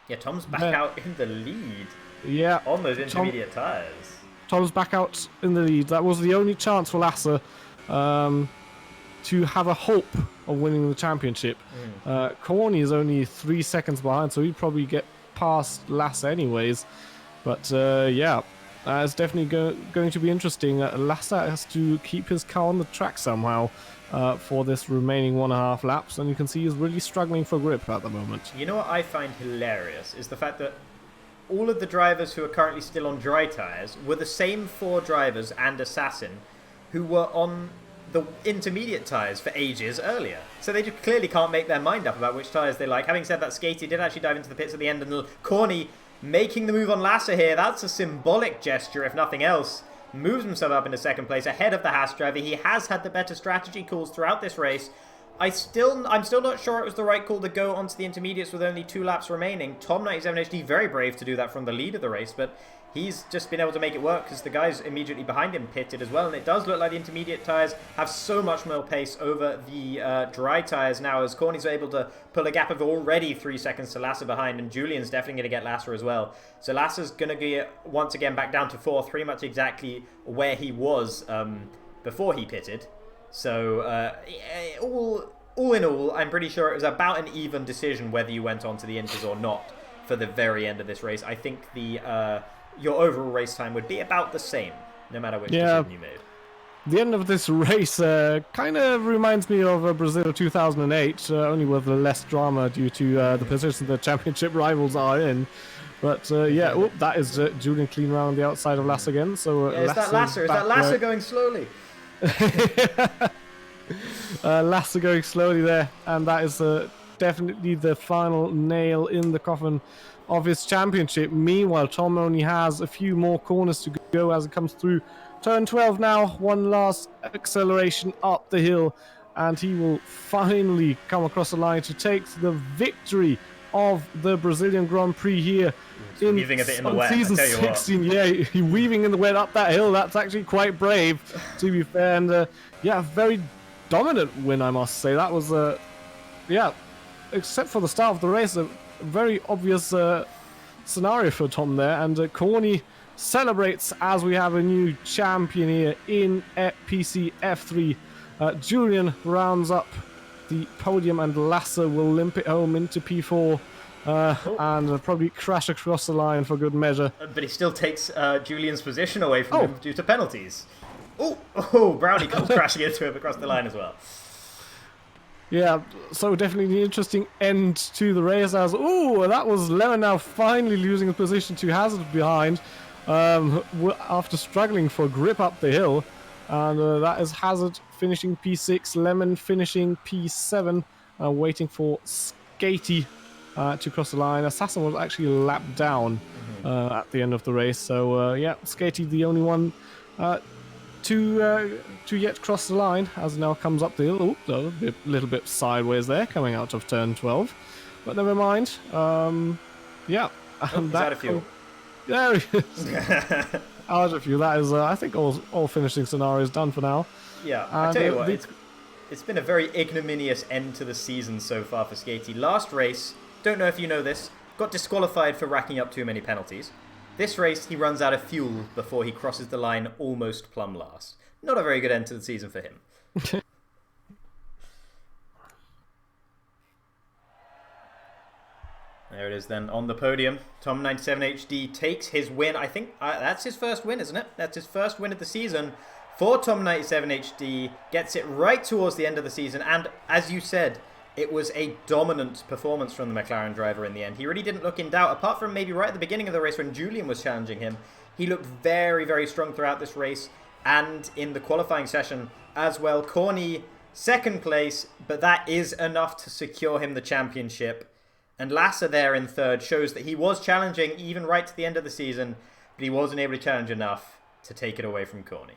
S2: Yeah, Tom's back out in the lead.
S1: Yeah.
S2: On those intermediate tyres.
S1: Tom's back out in the lead. That was the only chance for Lasser to have a hope of winning the championship. Corny is only 3 seconds behind, so he'd probably get past Lasser anyways. But yeah, it's definitely going to be interesting. Lasser has to keep his car on the track somehow for this remaining 1.5 laps, and you can see he's really struggling for grip at the moment.
S2: You know what I find hilarious is the fact that all of the drivers who are currently still on dry tyres were the same 4 drivers and Assassin who were on the intermediate tyres for ages earlier. So they just clearly can't make their mind up about which tyres they like. Having said that, Skatey did actually dive into the pits at the end, and Corny making the move on Lasser here. That's a symbolic gesture, if nothing else. Moves himself up into 2nd place ahead of the Haas driver. He has had the better strategy calls throughout this race. I'm still not sure it was the right call to go onto the intermediates with only 2 laps remaining. Tom 97 HD, very brave to do that from the lead of the race, but he's just been able to make it work because the guys immediately behind him pitted as well, and it does look like the intermediate tyres have so much more pace over the dry tyres now, as Corny's able to pull a gap of already 3 seconds to Lasser behind, and Julian's definitely going to get Lasser as well. So Lasser's going to get once again back down to 4th, pretty much exactly where he was before he pitted. So, all in all, I'm pretty sure it was about an even decision whether you went on to the inters or not for the very end of this race. I think your overall race time would be about the same, no matter which decision you made.
S1: The end of this race kind of reminds me of Brazil 2008, only with less drama due to the position the championship rivals are in. But yeah, that is Julian clean around the outside of Lasser again. So
S2: is that Lasser? Is that Lasser going slowly?
S1: Lasser going slowly there, and that is definitely the final nail in the coffin of his championship. Meanwhile, Tom only has a few more corners to go as it comes through turn 12 now. One last acceleration up the hill, and he will finally come across the line to take the victory of the Brazilian Grand Prix here.
S2: Weaving a bit in the wet,
S1: season 16. Yeah, he weaving in the wet up that hill. That's actually quite brave, to be fair. And yeah, very dominant win, I must say. That was yeah, except for the start of the race, a very obvious scenario for Tom there. And Corny celebrates as we have a new champion here in PC F3. Julian rounds up the podium, and Lasser will limp it home into P4 and probably crash across the line for good measure.
S2: But he still takes Julian's position away from him due to penalties. Oh, Brownie comes crashing into him across the line as well.
S1: Yeah, so definitely an interesting end to the race. As that was Lemon now finally losing a position to Hazard behind after struggling for grip up the hill. And that is Hazard finishing P6, Lemon finishing P7, waiting for Skatey to cross the line. Assassin was actually lapped down at the end of the race. So, yeah, Skatey the only one to yet cross the line as now comes up the hill. A little bit sideways there coming out of turn 12. But never mind. Yeah.
S2: He's out of fuel.
S1: There he is. Out of fuel. That is, I think, all finishing scenarios done for now.
S2: Yeah, I tell you what, it's been a very ignominious end to the season so far for Skatey. Last race, don't know if you know this, got disqualified for racking up too many penalties. This race, he runs out of fuel before he crosses the line almost plumb last. Not a very good end to the season for him. There it is then on the podium. Tom97HD takes his win. I think that's his first win, isn't it? That's his first win of the season for Tom97HD. Gets it right towards the end of the season. And as you said, it was a dominant performance from the McLaren driver in the end. He really didn't look in doubt, apart from maybe right at the beginning of the race when Julian was challenging him. He looked very, very strong throughout this race and in the qualifying session as well. Corny, second place, but that is enough to secure him the championship. And Lasser there in third shows that he was challenging even right to the end of the season, but he wasn't able to challenge enough to take it away from Corny.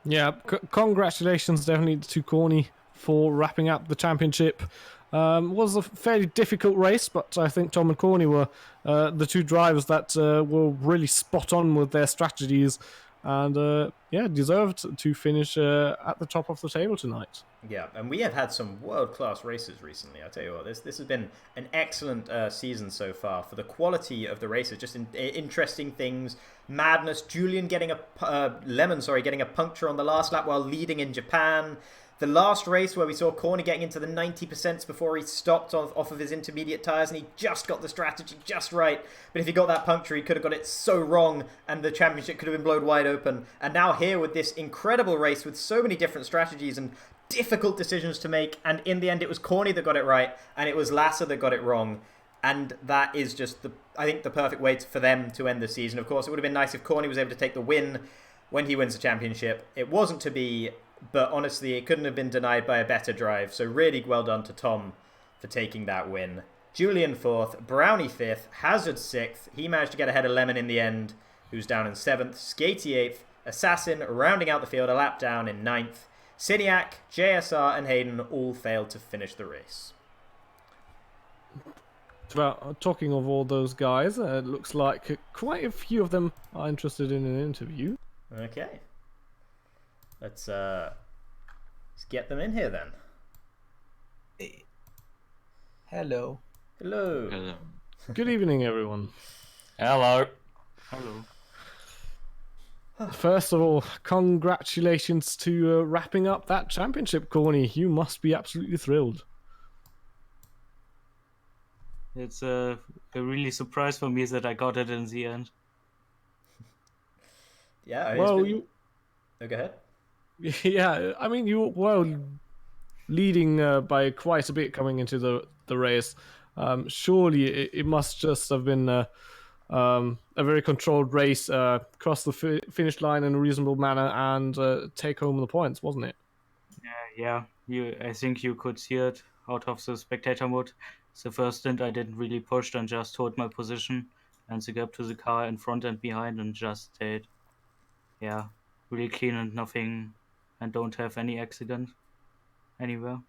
S1: Yeah, congratulations definitely to Corny for wrapping up the championship. Was a fairly difficult race, but I think Tom and Corny were the two drivers that were really spot on with their strategies and deserved to finish at the top of the table tonight.
S2: Yeah, and we have had some world-class races recently. I tell you what, this has been an excellent season so far for the quality of the races. Just interesting things, madness. Julian getting getting a puncture on the last lap while leading in Japan. The last race where we saw Corny getting into the 90% before he stopped off of his intermediate tyres and he just got the strategy just right. But if he got that puncture, he could have got it so wrong and the championship could have been blown wide open. And now here with this incredible race with so many different strategies and difficult decisions to make. And in the end, it was Corny that got it right and it was Lasser that got it wrong. And that is just, I think, the perfect way for them to end the season. Of course, it would have been nice if Corny was able to take the win when he wins the championship. It wasn't to be, but honestly, it couldn't have been denied by a better drive. So really well done to Tom for taking that win. Julian 4th, Brownie 5th, Hazard 6th. He managed to get ahead of Lemon in the end, who's down in 7th. Skatey 8th, Assassin rounding out the field, a lap down in 9th. Siniak, JSR and Hayden all failed to finish the race.
S1: Well, talking of all those guys, it looks like quite a few of them are interested in an interview.
S2: Okay. Let's get them in here then.
S3: Hey. Hello.
S2: Hello.
S4: Hello.
S1: Good evening, everyone.
S4: Hello. Hello.
S1: First of all, congratulations to wrapping up that championship, Corny. You must be absolutely thrilled.
S4: It's a really surprise for me that I got it in the end.
S2: Yeah.
S1: Well,
S2: go ahead.
S1: Yeah, I mean, you were leading by quite a bit coming into the race. Surely it must just have been a very controlled race, cross the finish line in a reasonable manner and take home the points, wasn't it?
S4: Yeah. I think you could see it out of the spectator mode. The first stint I didn't really push and just hold my position and the gap to the car in front and behind and just stayed, really clean and nothing, and don't have any accident anywhere.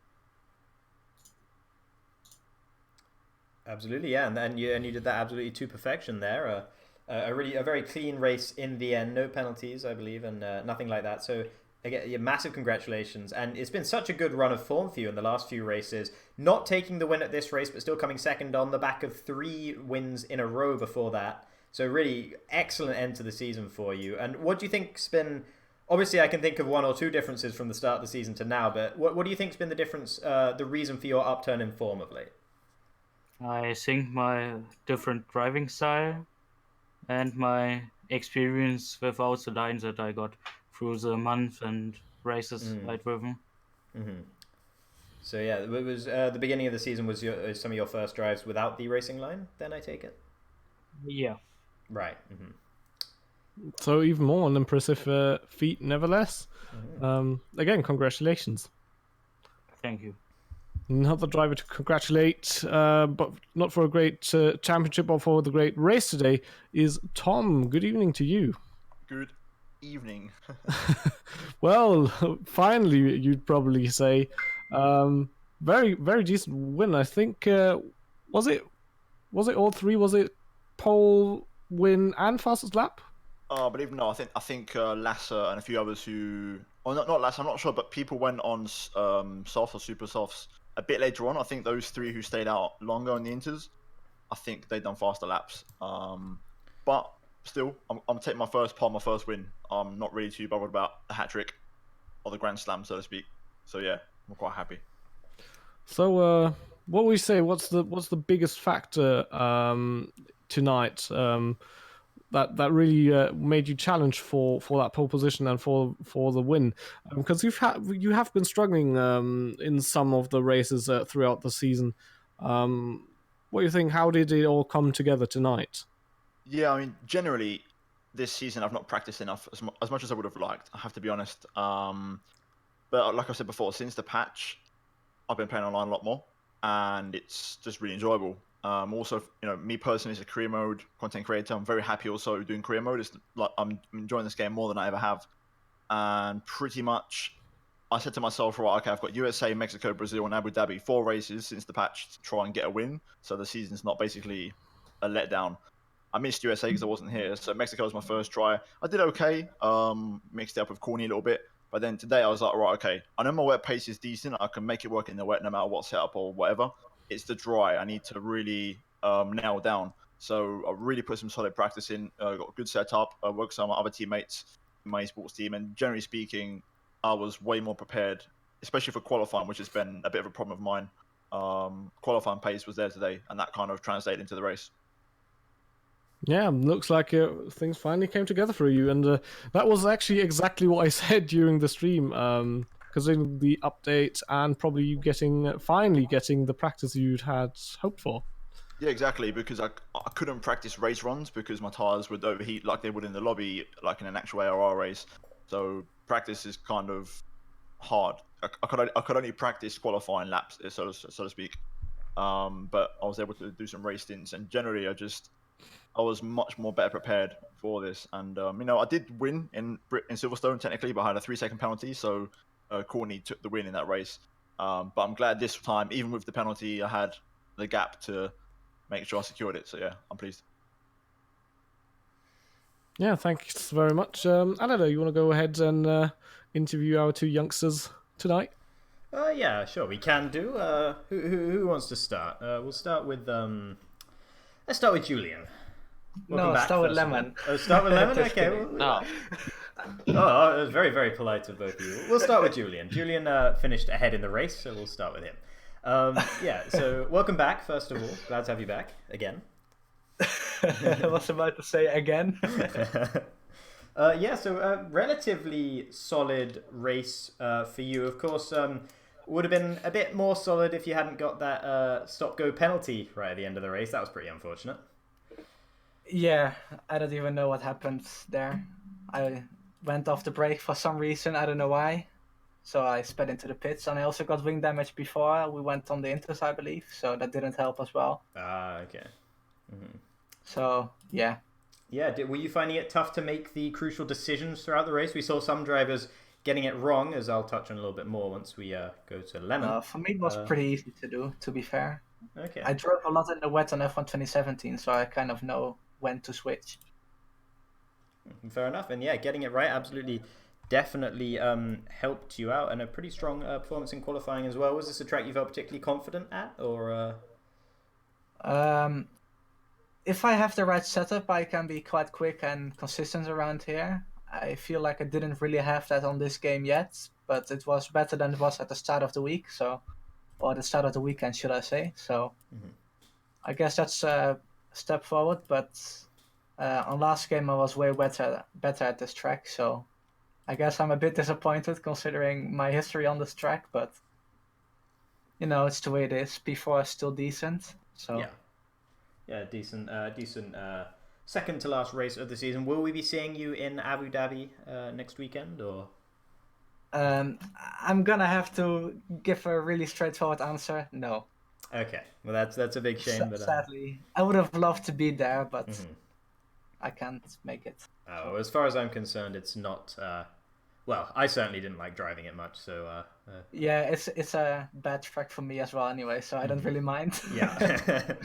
S2: Absolutely, yeah, and you did that absolutely to perfection there. A very clean race in the end, no penalties, I believe, and nothing like that. So again, massive congratulations, and it's been such a good run of form for you in the last few races. Not taking the win at this race, but still coming second on the back of 3 wins in a row before that. So really excellent end to the season for you. And what do you think's been obviously I can think of one or two differences from the start of the season to now, but what do you think's been the difference, the reason for your upturn in form of late?
S4: I think my different driving style and my experience without the lines that I got through the month and races I'd driven.
S2: Mm-hmm. So yeah, it was the beginning of the season was some of your first drives without the racing line. Then I take it.
S4: Yeah.
S2: Right. Mm-hmm.
S1: So even more an impressive feat, nevertheless. Again, congratulations.
S4: Thank you.
S1: Another driver to congratulate, but not for a great championship, but for the great race today, is Tom. Good evening to you.
S5: Good evening.
S1: Well, finally, you'd probably say. Very, very decent win. I think, was it all three? Was it pole, win, and fastest lap?
S5: I believe no. I think Lasser and a few others who, or not Lasser. I'm not sure, but people went on softs or super softs a bit later on. I think those three who stayed out longer on the inters, I think they done faster laps. But still, I'm taking my first pole, my first win. I'm not really too bothered about the hat trick or the Grand Slam, so to speak. So yeah, I'm quite happy.
S1: So, what would you say? What's the biggest factor tonight that really made you challenge for that pole position and for the win? Because you have been struggling in some of the races throughout the season. What do you think? How did it all come together tonight?
S5: Yeah, I mean, generally, this season I've not practiced enough as much as I would have liked. I have to be honest. But like I said before, since the patch, I've been playing online a lot more, and it's just really enjoyable. Also, me personally as a career mode content creator, I'm very happy also doing career mode. It's like I'm enjoying this game more than I ever have, and pretty much, I said to myself, right, okay, I've got USA, Mexico, Brazil, and Abu Dhabi, 4 races since the patch to try and get a win, so the season's not basically a letdown. I missed USA because I wasn't here, so Mexico was my first try. I did okay, mixed it up with Corny a little bit. But then today I was like, right, okay, I know my wet pace is decent. I can make it work in the wet no matter what setup or whatever. It's the dry I need to really nail down. So I really put some solid practice in, got a good setup, worked with some other teammates in my esports team. And generally speaking, I was way more prepared, especially for qualifying, which has been a bit of a problem of mine. Qualifying pace was there today, and that kind of translated into the race.
S1: Yeah, looks like things finally came together for you, and that was actually exactly what I said during the stream. Because in the update and probably you finally getting the practice you'd had hoped for.
S5: Yeah, exactly. Because I couldn't practice race runs because my tires would overheat like they would in the lobby, like in an actual AOR race. So practice is kind of hard. I could only practice qualifying laps, so to speak. But I was able to do some race stints, and generally I was much more better prepared for this, and I did win in Silverstone technically, but I had a 3-second penalty, so Corny took the win in that race. But I'm glad this time, even with the penalty, I had the gap to make sure I secured it. So yeah, I'm pleased.
S1: Yeah, thanks very much. Aladar, you want to go ahead and interview our 2 youngsters tonight?
S2: Yeah, sure, we can do. Who wants to start? We'll start with let's start with Julian.
S3: Welcome back, start with Lemon.
S2: Oh, start with Lemon? Okay.
S3: No.
S2: Oh, it was very, very polite of both of you. We'll start with Julian. Julian finished ahead in the race, so we'll start with him. Yeah, so welcome back, first of all. Glad to have you back again.
S3: I was about to say again.
S2: Yeah, so relatively solid race for you. Of course, would have been a bit more solid if you hadn't got that stop-go penalty right at the end of the race. That was pretty unfortunate.
S3: Yeah, I don't even know what happened there. I went off the brake for some reason, I don't know why. So I sped into the pits, and I also got wing damage before we went on the inters, I believe. So that didn't help as well.
S2: Ah, okay. Mm-hmm.
S3: So, yeah.
S2: Yeah, were you finding it tough to make the crucial decisions throughout the race? We saw some drivers getting it wrong, as I'll touch on a little bit more once we go to Lemon.
S3: For me, it was pretty easy to do, to be fair.
S2: Okay.
S3: I drove a lot in the wet on F1 2017, so I kind of know when to switch.
S2: Fair enough. And yeah, getting it right absolutely, definitely helped you out, and a pretty strong performance in qualifying as well. Was this a track you felt particularly confident at, or?
S3: If I have the right setup, I can be quite quick and consistent around here. I feel like I didn't really have that on this game yet, but it was better than it was at the start of the week. So, or the start of the weekend, should I say? So, I guess that's a step forward. But on last game, I was way better at this track. So, I guess I'm a bit disappointed considering my history on this track. But you know, it's the way it is. P4 is still decent. So
S2: yeah, decent, second to last race of the season. Will we be seeing you in Abu Dhabi next weekend, or?
S3: I'm gonna have to give a really straightforward answer. No.
S2: Okay, well that's a big shame, but
S3: sadly, I would have loved to be there, but I can't make it.
S2: As far as I'm concerned, it's not. Well, I certainly didn't like driving it much, so.
S3: Yeah, it's a bad track for me as well, anyway, so I don't really mind.
S2: Yeah.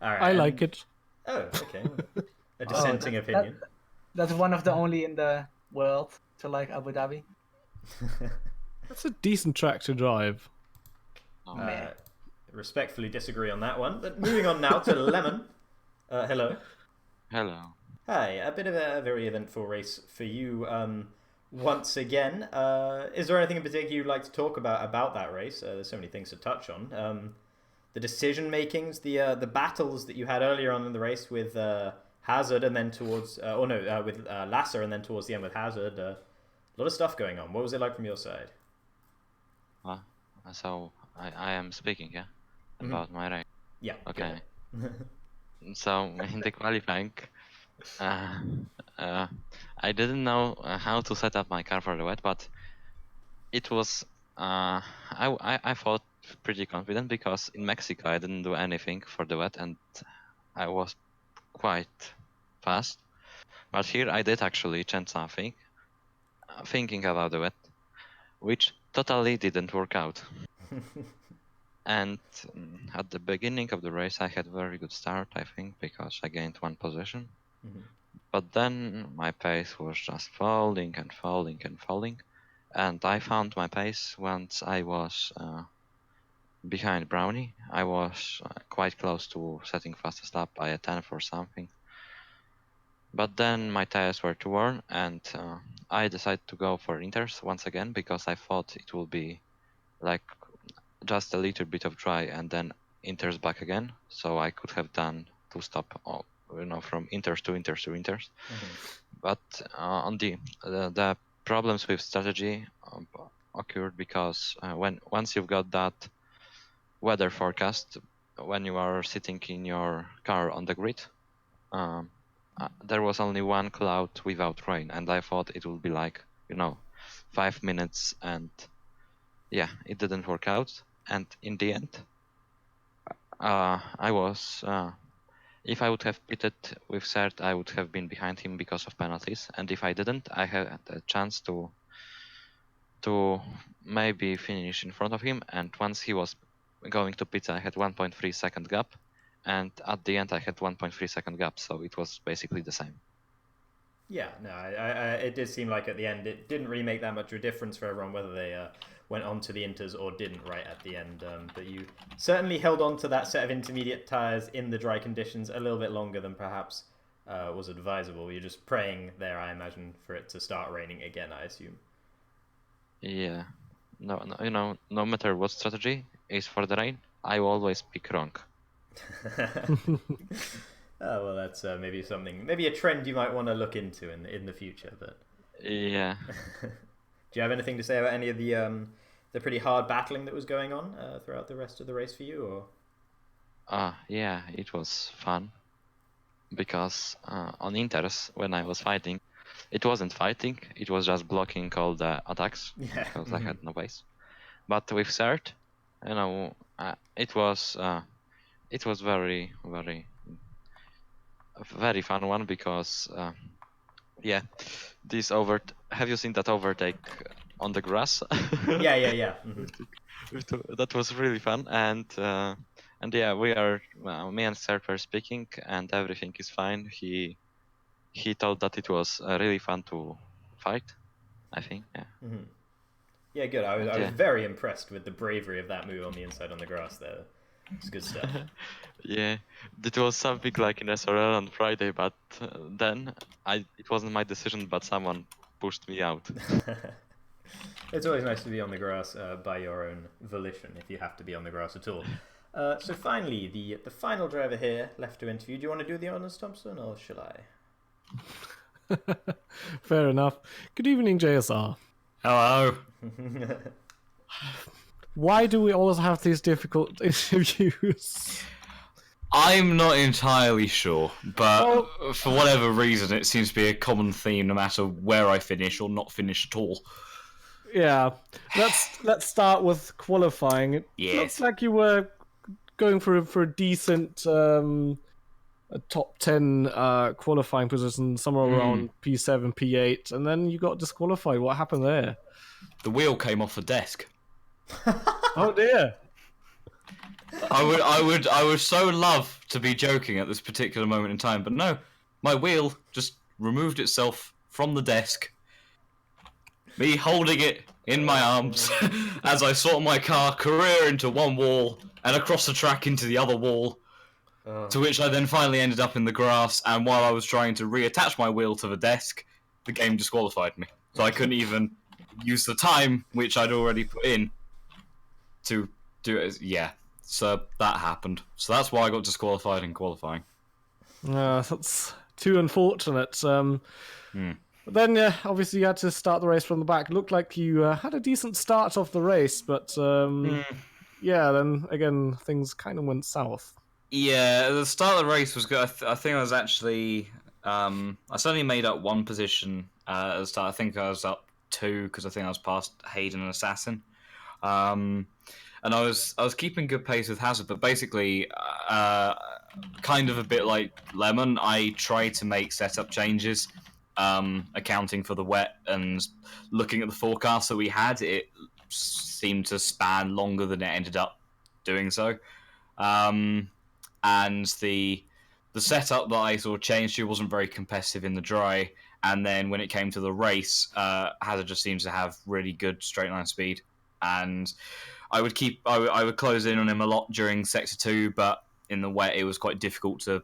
S2: All right.
S1: I like it.
S2: Oh, okay. A dissenting opinion.
S3: That's one of the only in the world to like Abu Dhabi.
S1: That's a decent track to drive.
S2: Respectfully disagree on that one. But moving on now to Lemon. Hello.
S6: Hello.
S2: Hi. A bit of a very eventful race for you. Once again, is there anything in particular you'd like to talk about that race? There's so many things to touch on. The decision makings, the battles that you had earlier on in the race with Hazard, and then towards with Lasser, and then towards the end with Hazard. A lot of stuff going on. What was it like from your side?
S6: So I am speaking, yeah, about my race.
S2: Yeah.
S6: Okay. So in the qualifying, I didn't know how to set up my car for the wet, but it was I thought pretty confident because in Mexico I didn't do anything for the wet and I was quite fast. But here I did actually change something, thinking about the wet, which totally didn't work out. And at the beginning of the race I had a very good start, I think, because I gained 1 position. But then my pace was just falling and falling and falling. And I found my pace once I was behind Brownie. I was quite close to setting fastest lap by a 10th or something. But then my tires were too worn and I decided to go for inters once again because I thought it will be like just a little bit of dry and then inters back again. So I could have done 2 stop, from inters to inters to inters. But on the problems with strategy occurred because once you've got that weather forecast, when you are sitting in your car on the grid, there was only 1 cloud without rain, and I thought it would be like 5 minutes, and yeah, it didn't work out. And in the end, I was if I would have pitted with Cert, I would have been behind him because of penalties, and if I didn't, I had a chance to maybe finish in front of him. And once he was going to pit, I had 1.3 second gap, and at the end I had 1.3 second gap, so it was basically the same.
S2: Yeah, no, it did seem like at the end it didn't really make that much of a difference for everyone whether they went on to the inters or didn't right at the end. But you certainly held on to that set of intermediate tyres in the dry conditions a little bit longer than perhaps was advisable. You're just praying there, I imagine, for it to start raining again, I assume.
S6: Yeah. No matter what strategy is for the rain, I will always pick wrong.
S2: Oh, well, that's maybe a trend you might want to look into in the future. But
S6: yeah.
S2: Do you have anything to say about any of the pretty hard battling that was going on throughout the rest of the race for you, or?
S6: Yeah, it was fun because on inters when I was fighting, it wasn't fighting; it was just blocking all the attacks because I had no base. But with Cert, it was very, very, very fun one because have you seen that overtake on the grass?
S2: Yeah.
S6: That was really fun, and yeah, me and Cert were speaking, and everything is fine. He thought that it was really fun to fight, I think. Yeah.
S2: Yeah, good. I was very impressed with the bravery of that move on the inside on the grass there. It's good stuff.
S6: Yeah, it was something like in SRL on Friday, but then it wasn't my decision, but someone pushed me out.
S2: It's always nice to be on the grass by your own volition, if you have to be on the grass at all. So finally, the final driver here left to interview. Do you want to do the honours, Thompson, or shall I?
S1: Fair enough. Good evening, JSR.
S7: Hello.
S1: Why do we always have these difficult interviews?
S7: I'm not entirely sure, but for whatever reason, it seems to be a common theme no matter where I finish or not finish at all.
S1: Yeah, let's start with qualifying. It looks like you were going for a decent a top 10 qualifying position, somewhere around P7, P8, and then you got disqualified. What happened there?
S7: The wheel came off the desk.
S1: Oh dear.
S7: I would so love to be joking at this particular moment in time, but no, my wheel just removed itself from the desk. Me holding it in my arms as I saw my car career into one wall and across the track into the other wall, to which I then finally ended up in the grass, and while I was trying to reattach my wheel to the desk, the game disqualified me. So I couldn't even use the time which I'd already put in to do it. So that happened. So that's why I got disqualified in qualifying.
S1: That's too unfortunate. But then, obviously, you had to start the race from the back. It looked like you had a decent start off the race, but then again, things kind of went south.
S7: Yeah, the start of the race was good. I think I was actually... I certainly made up one position at the start. I think I was up 2 because I think I was past Hayden and Assassin. And I was keeping good pace with Hazard, but basically, kind of a bit like Lemon, I tried to make setup changes, accounting for the wet and looking at the forecast that we had. It seemed to span longer than it ended up doing so. And the setup that I sort of changed to wasn't very competitive in the dry, and then when it came to the race, Hazard just seems to have really good straight line speed, and I would close in on him a lot during sector 2, but in the wet it was quite difficult to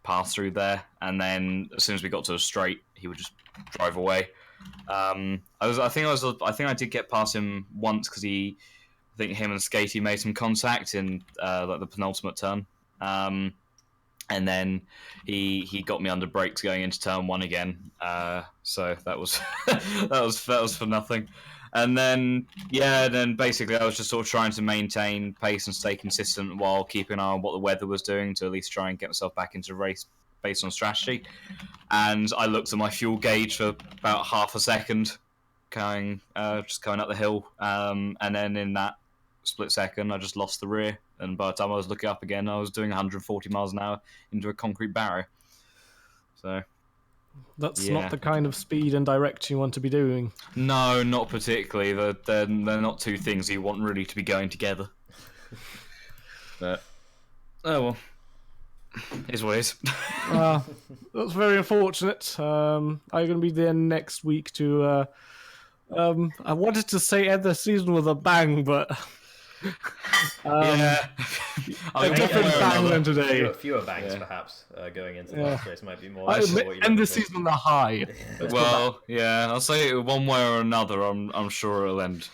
S7: pass through there, and then as soon as we got to a straight, he would just drive away. I think I did get past him once because I think him and Skatey made some contact in like the penultimate turn. And then he got me under brakes going into turn 1 again. So that was that was for nothing. And then basically I was just sort of trying to maintain pace and stay consistent while keeping an eye on what the weather was doing to at least try and get myself back into the race based on strategy. And I looked at my fuel gauge for about half a second, just going up the hill, and then in that split second I just lost the rear, and by the time I was looking up again I was doing 140 miles an hour into a concrete barrier. So
S1: that's not the kind of speed and direction you want to be doing.
S7: No, not particularly. They're not two things you want really to be going together. But oh well, is what it is.
S1: That's very unfortunate. I'm going to be there next week to I wanted to say end the season with a bang, but
S7: a
S1: different bang than today.
S2: Fewer bangs, perhaps, going into the last race might be more.
S1: End the season on a high.
S7: Well, yeah, I'll say it one way or another. I'm sure it'll end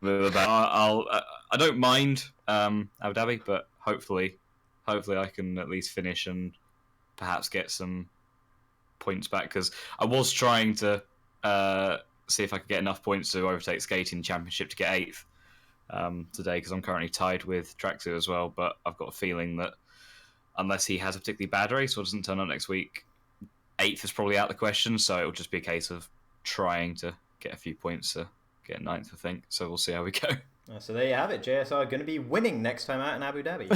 S7: with a bang. I don't mind Abu Dhabi, but hopefully I can at least finish and perhaps get some points back, because I was trying to see if I could get enough points to overtake Skating in the championship to get 8th today, because I'm currently tied with Traxxas as well, but I've got a feeling that unless he has a particularly bad race or doesn't turn up next week, 8th is probably out of the question, so it'll just be a case of trying to get a few points to get 9th, I think, so we'll see how we go.
S2: So there you have it, JSR going to be winning next time out in Abu Dhabi.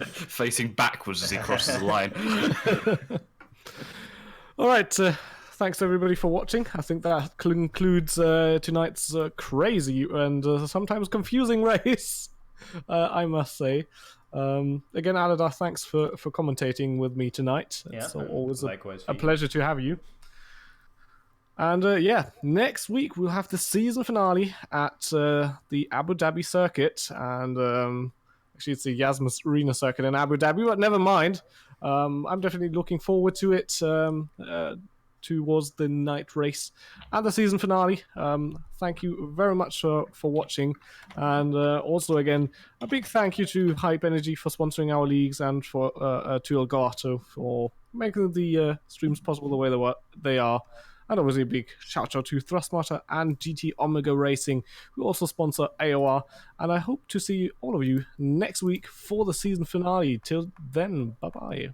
S7: Facing backwards as he crosses the line.
S1: Alright, thanks everybody for watching. I think that concludes tonight's crazy and sometimes confusing race, I must say. Again, Aladar, thanks for commentating with me tonight. It's always a pleasure to have you. And yeah, next week we'll have the season finale at the Abu Dhabi circuit, and actually it's the Yasmus Arena circuit in Abu Dhabi, but never mind. I'm definitely looking forward to it. Towards the night race and the season finale. Thank you very much for watching, and also again a big thank you to Hype Energy for sponsoring our leagues, and for to Elgato for making the streams possible the way they are. And obviously a big shout out to Thrustmaster and GT Omega Racing, who also sponsor AOR. And I hope to see all of you next week for the season finale. Till then, bye bye.